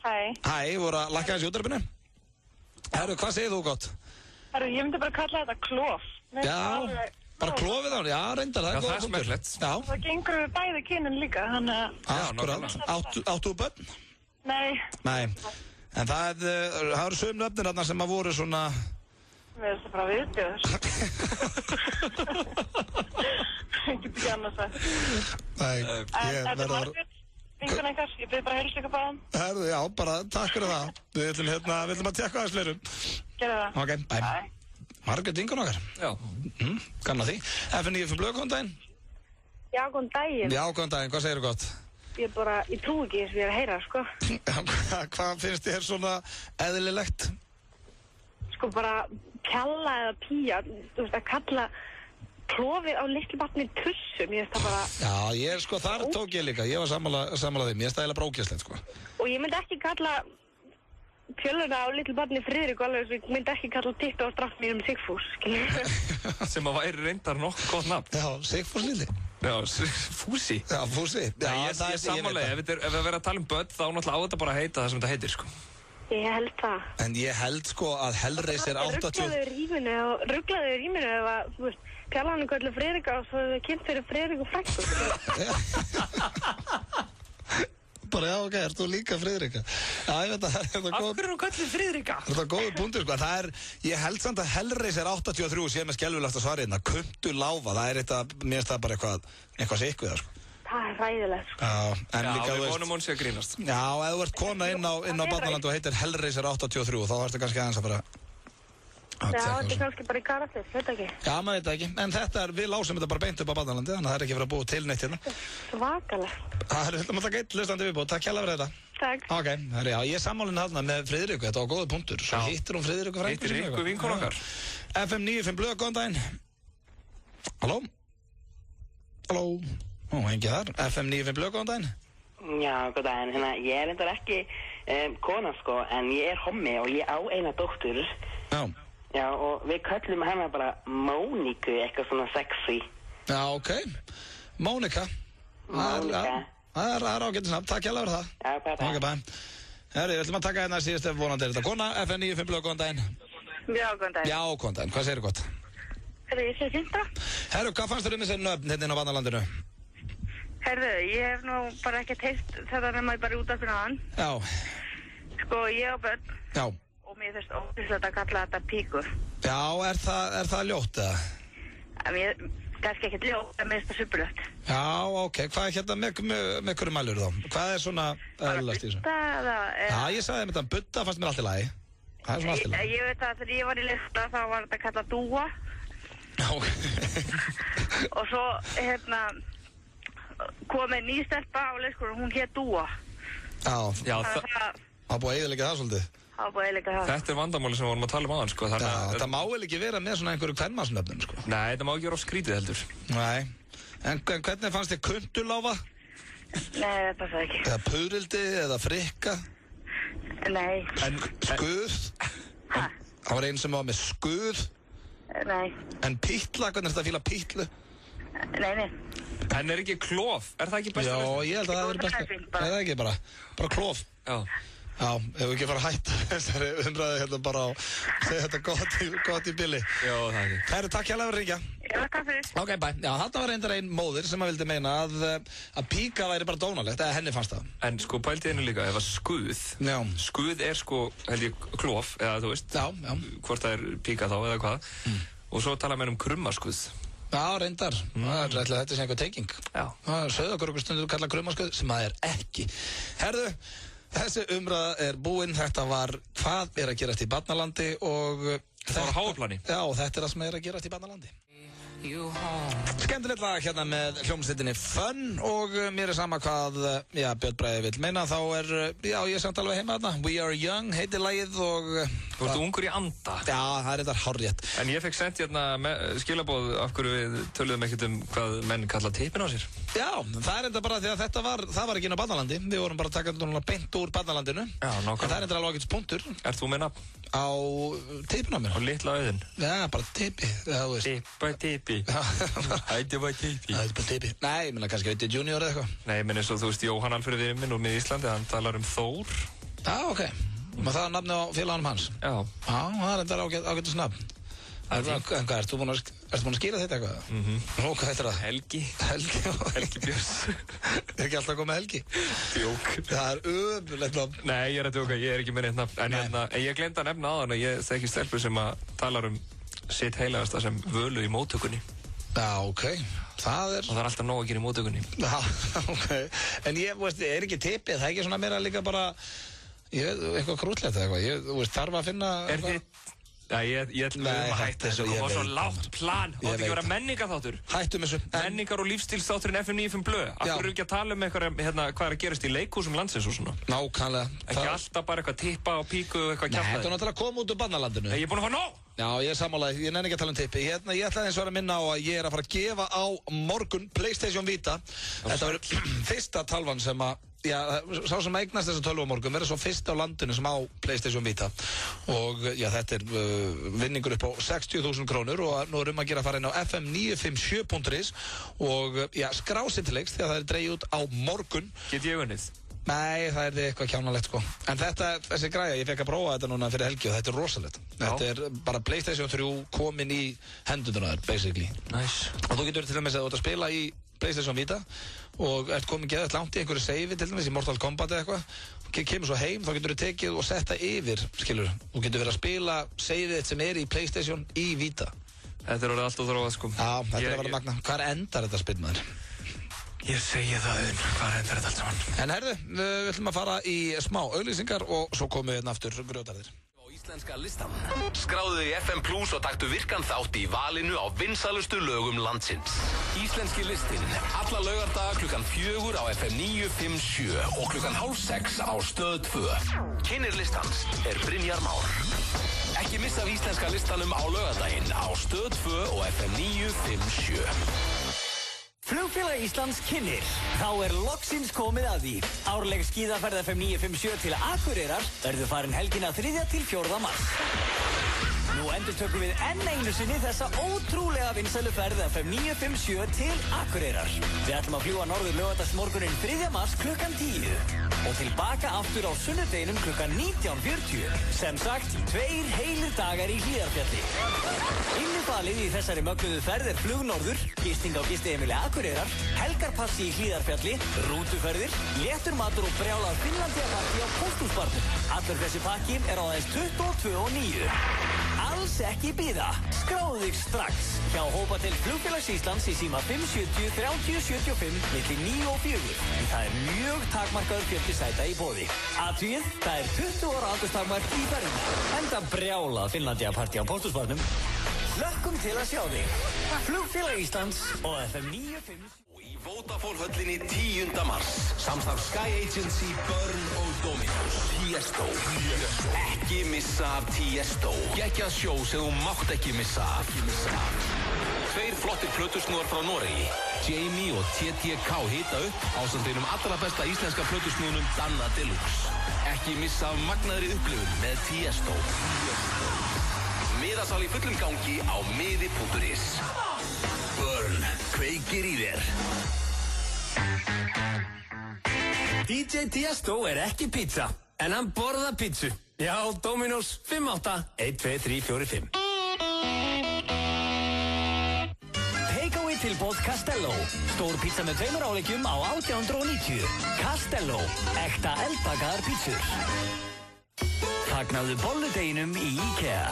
Hæ. Hæ, voru að lækka hans í útvarpinu. Herru, hvað segir þú gott? Herru, ég myndi bara kalla þetta klof. Já, bara klofið á hann, já, reyndar, það er góða punktur. Já, það gengur við bæði kynin líka, þannig að... Akkurát, áttu börn? Nei. Nei, en það eru sömu nöfnir þarna sem að voru svona... Við erum bara viðbjöður. Ekki annars að... Nei, ég verður að... Vingun einhvers, ég byrði bara að heilsa ykkur báðum. Herðu, já, bara takk fyrir það. Við ætlum að tekka aðeins fleirum. Gerðu það. Ok, bæ. Margrét vingun okkar. Já. Gamla því. FN95 blöð, góðan daginn. Já, góðan daginn. Já, góðan daginn. Hvað segir þú gott? Ég trú ekki þess að ég er að heyra, sko. Hvað finnst þér svona eðlilegt? Sko bara kjalla eða pía, þú veist að kalla klofið á litlu barni tussum, ég veist það bara... Já, sko, þar tók ég líka. Ég var sammála því. Mér finnst það eiginlega brókjæslegt, sko. Og ég myndi ekki kalla... Pjöluna á litlu barni Friðrik og alveg, ég myndi ekki kalla tippi á straff mínum Sigfús, skiljið. Sem að væri reyndar nokkuð gott nafn. Já, Sigfús lili. Já, Fúsi. Já, Fúsi. Já, ég sammála, ef við verðum að tala börn, þá náttúrulega á þetta bara að heita það sem þetta heitir, sko. Ég held það. En ég held, sko, að Hellraiser 80... Rugglaður í mínu ef að, þú veist, Pjallan köllu Friðrika og svo hefur kynnt fyrir Friðrik og frænku. Bara, já, ok, ert þú líka Friðrika? Já, ég veit að það er góð... Af hverju hún kallið Friðrika? Þetta er góður punktur, sko. Það er, ég held samt að Hellraiser 83 sé með skelfilegt að svara hérna. Kunduláfa, það er eitthvað, mér finnst það bara eitthvað sikk við það, sko. Það er ræðilegt, sko. Já, en líka, við vonum hún sé að grínast. Já, ef þú ert kona inn á Barnaland og heitir Hellraiser 83, þá ertu kannski aðeins að fara... Já, þetta er kannski bara í karakter, veit ekki. Já, maður veit ekki, en við lásum þetta bara beint upp á Barnalandi, þannig að það er ekki verið að búa til neitt hérna. Svakalegt. Það er þetta geitt hlustandi viðbúð, takk hérlega fyrir þetta. Takk. Ok, já, ég er sammálinn þarna með Friðriku, þetta var góður punktur. Svo hittir hún Friðriku frænku. Hittir ykkur vinkon okkar. FM95 blöð, góðan daginn. Halló? Halló? Ó, hengi þar. FM95 blöð, góðan daginn. Já, góðan daginn. Hérna, ég er reyndar ekki kona, sko, en ég er hommi og ég á eina dóttur. Já. Já, og við köllum hana bara Móniku, eitthvað svona sexy. Já, ok. Mónika. Mónika. Það er ágættisnafn, takk hérlega fyrir það. Já, bæ. Ok, bæ. Herri, við ætlum að taka hérna síðast ef vonandi er þetta kona. FN95 blöð, góðan daginn. Já, góðan daginn. Já, góðan daginn. Hvað segir þú gott? Herru, ég segi Sintra. Herru, hvað fannst þér þessi nöfn hérna inn á Barnalandinu? Herru, ég hef nú bara ekkert heyrt þetta nema ég bara út af fyrir hann. Já. Sko, ég á börn. Já. Og mér finnst ótrúlega að kalla þetta píkur. Já, er það ljótt eða? Kannski ekkert ljótt, en mér finnst það superljótt. Já, ok. Hvað er hérna með hverju mælur þá? Hvað er svona eðlilegt í þessu? Já, ég sagði með þetta, Budda fannst mér allt í lagi. Það er svona allt í lagi. Ég veit að þegar ég var í lista þá var þetta kallað Dúa. Já, ok. Og svo, komið ný stelpa á leikskólanum, hún hét Dúa. Já, það búið að eyðileggja það svolítið. Það búið að eyðileggja það. Þetta vandamálið sem við vorum að tala áðan, sko. Það má vel ekki vera með svona einhverju kvenmannsnöfnum, sko. Nei, þetta má ekki vera of skrítið heldur. Nei, en hvernig fannst þér Kunduláfa? Nei, það passaði ekki. Eða Purildi, eða Frikka? Nei. Skuð? Það var einn sem var með skuð? Nei. En Pítla, hvernig er þetta að fíla Pítlu? Nei. En er ekki Klof? Er það ekki besta? Já, ég held að það er besta. Nei, það er ekki bara Klof. Já, ef við ekki fara að hætta þessari umræðu hérna bara á segja þetta gott í bili. Já, það er ekki. Herru, takk hjá að ringja. Já, takk fyrir. Ok, bæ. Já, þarna var reyndar ein móðir sem að vildi meina að píka væri bara dónalegt, eða henni fannst það. En sko, pældi einu líka, ef að skuð er sko, held ég, Klof, eða þú veist, hvort það er píka þá eða hvað, og svo tala mér krummaskuð. Já, reyndar. Það er þetta sem einhver tenging. Já. Það er sögðakur stundur kalla krummaskuð sem það er ekki. Herðu, þessi umræða er búinn. Þetta var hvað er að gerast í Barnalandi og þetta var á háaplani. Já, þetta er það sem er að gerast í Barnalandi. Skemmtilegt lag hérna með hljómsveitinni Fun og mér er sama hvað Björn Bragi vill meina, þá ég er samt alveg heima þarna. We Are Young heitir lagið og Þú ert ungur í anda. Já, það er þetta hárrétt. En ég fekk sent hérna skilaboð af hverju við töluðum ekkert hvað menn kalla tippin á sér. Já, það er enda bara því að það var ekki inn á Barnalandi. Við vorum bara að taka þetta beint úr Barnalandinu. Já, nákvæmlega. En það er enda alveg ágætis punktur. Ert þú með nafn? Á tippin á mér. Á litla auðin? Já, bara tippi. Tippi. Hætti bara tippi. Það er bara tippi. Nei, ég minna kannski Ötti Junior eða eitthvað. Nei, minn eins og þú veist Jóhann Alfreð vinur minn úr mið Íslandi, hann talar Þór. Já, ok. Það er nafni á félaganum hans. Já. Já, það er enda ágætis nafn. En hvað, ertu búin að skýra þetta eitthvað? Nú, hvað heitir það? Helgi Björns. Er ekki alltaf að koma Helgi? Djók. Það er ömurlegt nafn. Nei, ég er að djóka, ég er ekki með neitt nafn. En ég glemdi að nefna áðan að ég þekki stelpu sem að talar sitt heilagasta sem völu í móttökunni. Já, ok. Og það er alltaf nóg að gera í móttökunni. Já, ok. En ég, veist, er ekki tippið, það er ekki svona meira líka bara, eitthvað krútlegt eða eitthvað. Þú veist, þarf að finna... Já, ég ætlum að hætta þessu, það var svo lágt plan, það átti ekki að vera menningarþáttur. Hættum þessu. Menningar- og lífstílsþátturinn FM 95 Blö. Akkur eru ekki að tala eitthvað, hvað er að gerast í leikhúsum landsins og svona? Nákvæmlega. Ekki alltaf bara eitthvað tippa og píku og eitthvað kjaftaði. Nei, þetta er náttúrulega að koma út úr Barnalandinu. Ég er búin að fá nóg! Já, ég er sammálaði, ég nenni ekki að tala tippi. Ég ætlaði eins og að minna á að ég er að fara að gefa á morgun PlayStation Vita. Þetta verður fyrsta talvan sem að sá sem eignast þessa tölvu á morgun verður svo fyrst á landinu sem á PlayStation Vita og þetta er vinningur upp á 60.000 krónur og nú er að gera að fara inn á fm957.is og skrá sér til leiks því að það er dreigið út á morgun. Get ég unnið? Nei, það er eitthvað kjánalegt sko. En þessi græja, ég fekk að prófa þetta núna fyrir helgi og þetta er rosalegt. Þetta er bara PlayStation 3 komin í hendurnar basically. Nice. Og þú getur til dæmis að spila í PlayStation Vita og ert komin geðvægt langt í einhverju save til dæmis í Mortal Kombat eða eitthvað, kemur svo heim, þá getur þú tekið og setta yfir, skilur, þú getur verið að spila save-ið sem er í PlayStation í Vita. Þetta er orðið allt og þróað sko. Já, þetta er að vera magna. Hvar endar þetta spil maður? Ég segi það, hvað endar þetta allt saman? En herðu, við ætlum að fara í smá auglýsingar og svo komum við hérna aftur grjótarðir. Íslenska listan. Skráðu þig í FM Plus og taktu virkan þátt í valinu á vinsalustu lögum landsins. Íslenski listin. Alla laugardaga klukkan 4 á FM 957 og klukkan 5:30 á Stöð 2. Kynnir listans er Brynjar Már. Ekki missa af íslenska listanum á laugardaginn á Stöð 2 og FM 957. Flugfélag Íslands kynnir. Þá er loksins komið að því. Árleg skíðaferð FM 957 til Akureyrar verður farin helgina 3. til 4. mars. Nú endurtökum við enn einu sinni þessa ótrúlega vinsælu ferð FM 957 til Akureyrar. Við ætlum að fljúga norður laugardagsmorguninn 3. mars klukkan 10 og tilbaka aftur á sunnudeginum klukkan 19:40. Sem sagt, 2 heilir dagar í Hlíðarfjalli. Innifalið í þessari mögnuðu ferð er flug norður, gisting á gistiheimili Akureyrar, helgarpassi í Hlíðarfjalli, rútuferðir, léttur matur og brjálað Finnlandia-partí á Pósthúsbarnum. Allur þessi pakki er á aðeins 22.9. Alls ekki bíða. Skráðu þig strax hjá Hópatel Flugfélags Íslands í síma 570 30 75 milli 9 og 4. En það er mjög takmarkaður fjöldi sæta í boði. Athugið, það er 20 ára aldurstakmark í ferðina. Enda brjálað Finnlandia-partí á Pósthúsbarnum. Hlökkum til að sjá þig. Flugfélag Íslands og FM 95. Í Vodafone-höllinni 10. mars samstarf Sky Agency, Burn og Dominos. Tiesto. Ekki missa af Tiesto. Geggjað sjó sem þú mátt ekki missa af. Tveir flottir plötusnúðar frá Noregi. Jamie og TTK hita upp ásamt einum allra besta íslenska plötusnúðunum Danna Deluxe. Ekki missa af magnaðri upplifun með Tiesto. Miðasal í fullum gangi á miði.is. Burn, kveikir í þér. DJ Tiesto ekki pizza, en hann borða pizzu. Já, Dominos 58-12345. Takeaway tilboð Castello. Stór pizza með 2 áleggjum á 1890. Castello, ekta eldbakaðar pizzur. Fagnaðu bolludeginum í IKEA.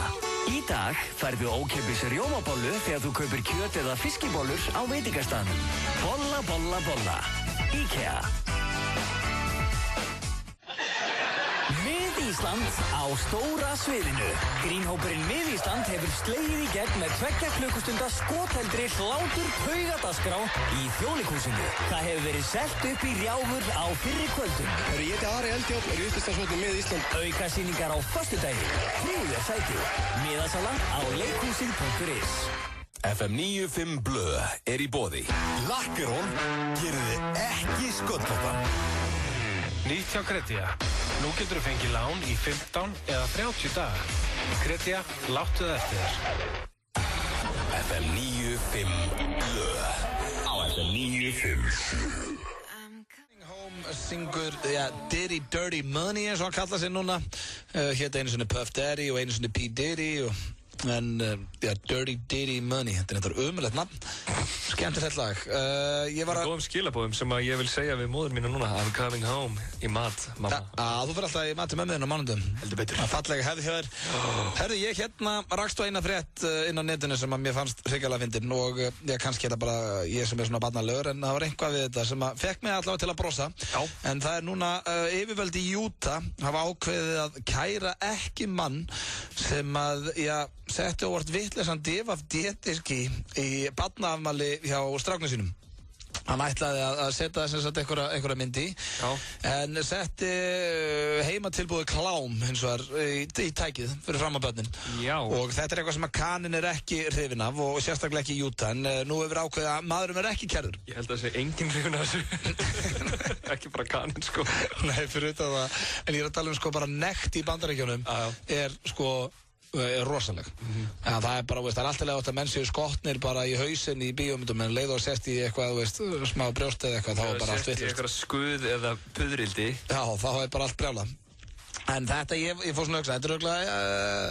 Í dag færðu ókeypis rjómabollu þegar þú kaupir kjöt eða fiskibollur á veitingastaðnum. Bolla, bolla, bolla. IKEA. Mið-Ísland á stóra sviðinu. Grínhópurinn Mið-Ísland hefur slegið í gegn með 2 klukkustunda skotheldri hlátur taugadaskrá í Þjóðleikhúsinu. Það hefur verið selt upp í rjáfur á fyrri kvöldum. Ég heiti Ari Eldjárn, er í uppvistasvotni Mið-Ísland. Aukasýningar á föstudaginn. 3. sæti. Miðasala á leikhúsin.is. FM 95 Blö er í boði. Lakkerón gerir þið ekki sköllóttan. Nýtt hjá Kredia. Nú getur þú fengið lán í 15 eða 30 daga. Kredia, láttu það eftir þér. FM 95 Blö á FM 95. Syngur, Diddy Dirty Money eins og hann kalla sig núna. Hétt einu sinni Puff Daddy og einu sinni P. Diddy Dirty Diddy Money. Þetta er eitthvað ömulegt nafn. Skemmtilegt lag. Ég var að... Góðum skilabóðum sem að ég vil segja við móður mína núna. I'm coming home í mat, mamma. Þú fyrir alltaf í mat til mömmuðinn á mánudum. Heldur betur. Það fallega hefði hjá þér. Herðu, ég rakst á eina frétt inn á netinu sem að mér fannst hrikalega fyndin og kannski er það bara ég sem er svona barnalegur en það var eitthvað við þetta sem að fekk mig allavega til að brosa. Já. En það er núna yfirvöld í Utah hafa ákveðið að kæra ekki mann sem að, setti óvart vitleysan div af dietiski í barnaafmæli hjá stráknum sínum. Hann ætlaði að setja þess að einhverja myndi en setti heimatilbúið klám hins vegar í tækið fyrir fram að börnin. Og þetta er eitthvað sem að kanin er ekki hrifin af og sérstaklega ekki í Utah en nú hefur ákveðið að maðurum er ekki kærður. Ég held að það sé enginn hrifin af þessu. Ekki bara kanin sko. Nei, fyrir utan það. En ég er að tala um sko bara nekt í Bandaríkjunum er sko rosaleg. Það er bara, það er alltaf leið að menn séu skotnir bara í hausinn í bíómyndum en leið og sest í eitthvað, smá brjóst eða eitthvað, þá er bara allt vitlaust. Sest í eitthvað skuð eða puðrildi. Já, þá er bara allt brjálað. En þetta, ég fór svona að hugsa, þetta er örugglega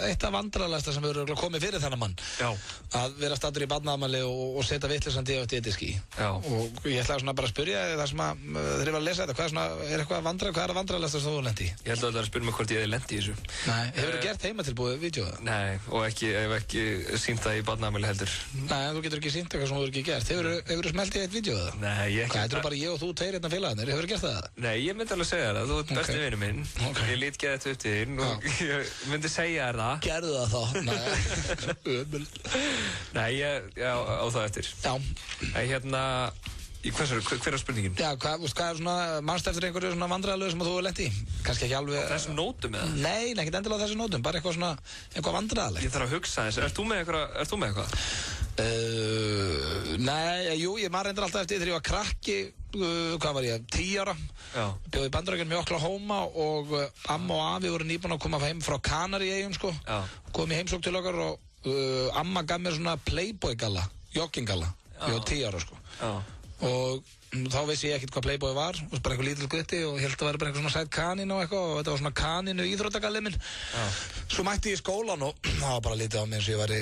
eitt af vandrarlegasta sem hefur komið fyrir þennan mann. Já. Að vera staddur í barnaafmæli og setja vitleysan dietiski. Já. Og ég ætlaði svona bara að spyrja það sem að þeir eru að lesa þetta, hvað er það vandrarlegasta sem þú lendi í? Ég held að það er að spyrja mig hvort ég hefði lendi í þessu. Nei, hefur þú gert heimatilbúið vídeóða? Nei, og hef ekki sýnt það í barnaafmæli heldur. Nei, þú getur ekki sýnt eitthvað sem þú hefur ekki gert. Hefur þú smelt í eitt vídeóða? Nei, ég ekki. Hvað, þetta eru bara ég og þú tveir hérna félagarnir, hefur þú gert það? Nei, ég myndi alveg segja það, þú ert besti vinur minn. Ég lít geða þetta upp til þín og ég myndi segja þér það. Gerðu það þá. Nei, ég á það eftir. Já. Hver er spurningin? Já, hvað er svona, mannst eftir einhverju svona vandræðalögu sem þú hefur lent í? Kannski ekki alveg... Á þessum nótum eða? Nei, ekkert endilega á þessum nótum, bara eitthvað svona, eitthvað vandræðalegt. Ég þarf að hugsa þess, ert þú með eitthvað? Nei, ég maður reyndir alltaf eftir þegar ég var krakki, hvað var ég, 10 ára. Já. Bjóði í Bandaríkjunum í Oklahoma og amma og afi voru nýbúin að koma heim frá Kanaríeyjum, sko. Já. Kom í heimsókn til okkar og amma gaf mér svona Playboy galla, jogging-galla. Ég var 10 ára, sko. Já. Og þá vissi ég ekkert hvað Playboy var, bara einhver lítill gutti og ég held að vera bara einhver svona sætt kanín og eitthvað og þetta var svona kaninu íþróttagallið minn. Svo mætti ég í skólan og það var bara litið á mig eins og ég væri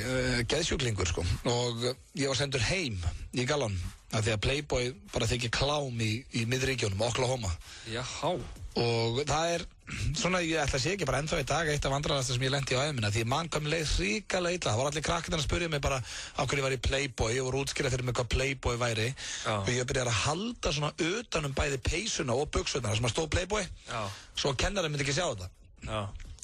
geðsjúklingur sko og ég var sendur heim í gallan af því að Playboy bara þykir klám í miðríkjunum, Oklahoma. Jáhá. Og það er svona, ég ætla að sé ekki bara ennþá í dag eitt af vandrarasta sem ég lendi á æfina því mann kom leið ríkalega illa. Það var allir krakkirnar að spyrja mig bara á hverju ég var í Playboy og voru útskýrað fyrir mig hvað Playboy væri. Og ég byrjaði að halda svona utanum bæði peysuna og buxurnar sem að stóð Playboy. Svo kennarinn myndi ekki sjá þetta.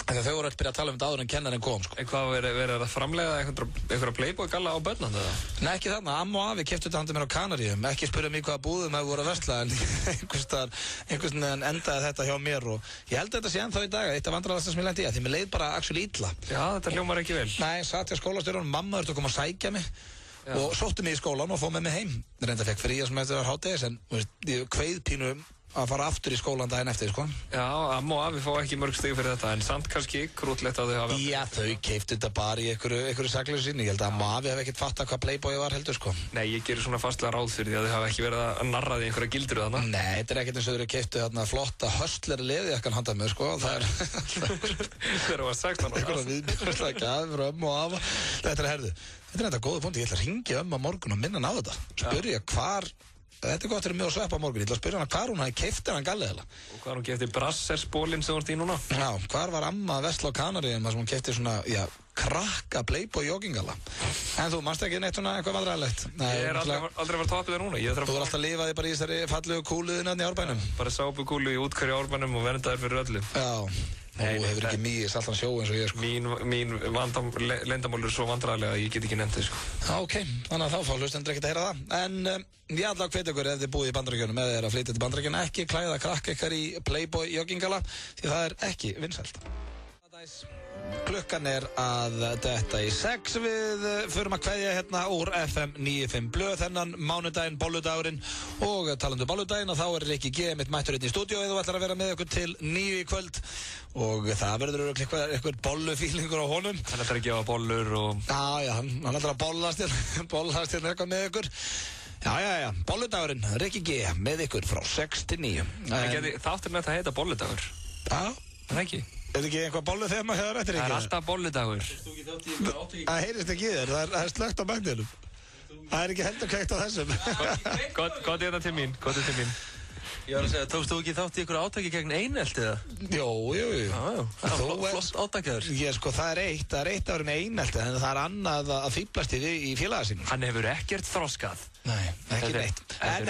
Þegar þau voru öll byrjað að tala um þetta áður en kennarinn kom, sko. En hvað verið að framleiða einhverja Playboy galla á börnandi eða? Nei, ekki þarna. Amma og afi keyptu þetta handa mér á Kanaríum. Ekki spyrja mig hvaða búðum hefur voru að versla, en einhvers veginn endaði þetta hjá mér og ég held að þetta sé ennþá í dag. Eitt af vandræðasta sem ég lendi í því mér leið bara actually illa. Já, þetta hljómar ekki vel. Nei, satt ég á skólastjórunum, mamma þurfti að koma að sækja mig og sótti mig í skólan og fóð með mig heim. Reynda fekk frí sem eftir var hádegis, en ég kveið pínu að fara aftur í skólan daginn eftir, sko. Já, amma og afi fá ekki mörg stig fyrir þetta, en samt kannski krútlegt að þau hafa... Já, þau keiftu þetta bara í einhverju saklausu sinni. Ég held að amma og afi hef ekkert fattað hvað Playboy var heldur, sko. Nei, ég gerir svona fastlega ráð fyrir því að þau hafa ekki verið að narra því einhverja gildur þarna. Nei, þetta er ekkert eins og þau keiftu þarna flotta höstleri leðjakkan handað með, sko. Það er... Þegar var 16 ára. Þetta er þetta góða punkti. Ég ætla að hringja á morgun og minna hana á þetta. Spyrja hvar... Þetta er gott fyrir mig að sveppa á morgun. Ég ætla að spyrja hana hvar hún hafi keypt þennan galliðala. Og hvar hún keypti Brassersbólinn sem þú ert í núna? Já, hvar var amma að versla á Kanaríum þar sem hún keypti svona, krakka Playboy joggingalla. En þú manst ekki neitt svona eitthvað vandræðilegt? Ég er aldrei var toppið það núna. Þú er alltaf lifaði bara í þessari fallegu kúluðinni í Árbænum? Bara sápukúlu í útkværi Árbænum og verndaður fyrir öllu. Já. Þú hefur ekki mýið saltan sjó eins og ég, sko. Mín leyndamál er svo vandræðilega að ég get ekki nefnt þau, sko. Ok, þannig að þá fá hlustendur ekkert að heyra það. En ég ætla að hvetja ykkur ef þið búið í Bandaríkjunum eða er að flytja til Bandaríkjunum, ekki klæða krakka ykkar í Playboy joggingala því það er ekki vinsælt. Klukkan er að detta í 6. Við förum að kveðja hérna úr FM 95 Blöð þennan mánudaginn, bolludagurinn og talandu bolludaginn og þá er Rikki G mitt mættur hérna í stúdíu og þú ætlar að vera með okkur til 9 í kvöld og það verður eitthvað bollufílingur á honum. Hann ætlar að gefa bollur og... Já, hann ætlar að bollast hérna eitthvað með ykkur. Já, bolludagurinn, Rikki G með ykkur frá 6 til 9. Þáttur með þetta heita bolludagur. Já. Það ekki. Er ekki eitthvað bollu þegar maður hefur eftir ekki? Það er alltaf bolludagur. Það heyrist ekki í þér, það er slögt á magninum. Það er ekki heldur kveikt á þessum. Gott í þetta til mín. Ég var að segja, tókst þú ekki þátt í ykkur átaki gegn einelti eða? Jú. Það var flott átakaður. Sko, það er eitt að vera með einelti, en það er annað að fíblast í félaga sínum. Hann hefur ekkert þroskað. Nei, ekki neitt. En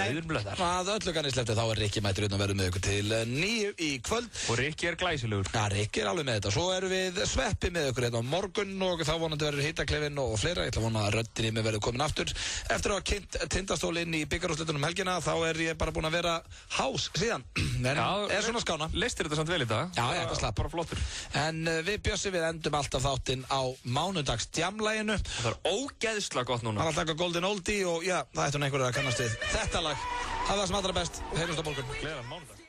að öllu kannið sleppti þá er Rikki mættur og verður með ykkur til 9 í kvöld. Og Rikki er glæsilegur. Já, Rikki er alveg með þetta. Svo erum við Sveppi með ykkur hérna á morgun og þá vonandi verður hitaklefinn og fleira. Ég ætla að vona að röddin í mig verður komin aftur. Eftir að hafa kynnt Tindastól inn í bikarúrslitunum helgina þá er ég bara búinn að vera hás síðan. En er svona skána. Leistir þetta samt vel í dag? Já, þetta slapp. Bara flottur. En við Bjössi við endum alltaf þáttinn á mánudagsdjamlæginu. Það er ógeðslega gott núna. Það er alltaf Golden Oldie og já, það ætti hún einhverju að kannast við þetta lag. Hafa það sem allra best. Heyrjumst á morgun. Gleðilegan mánudag.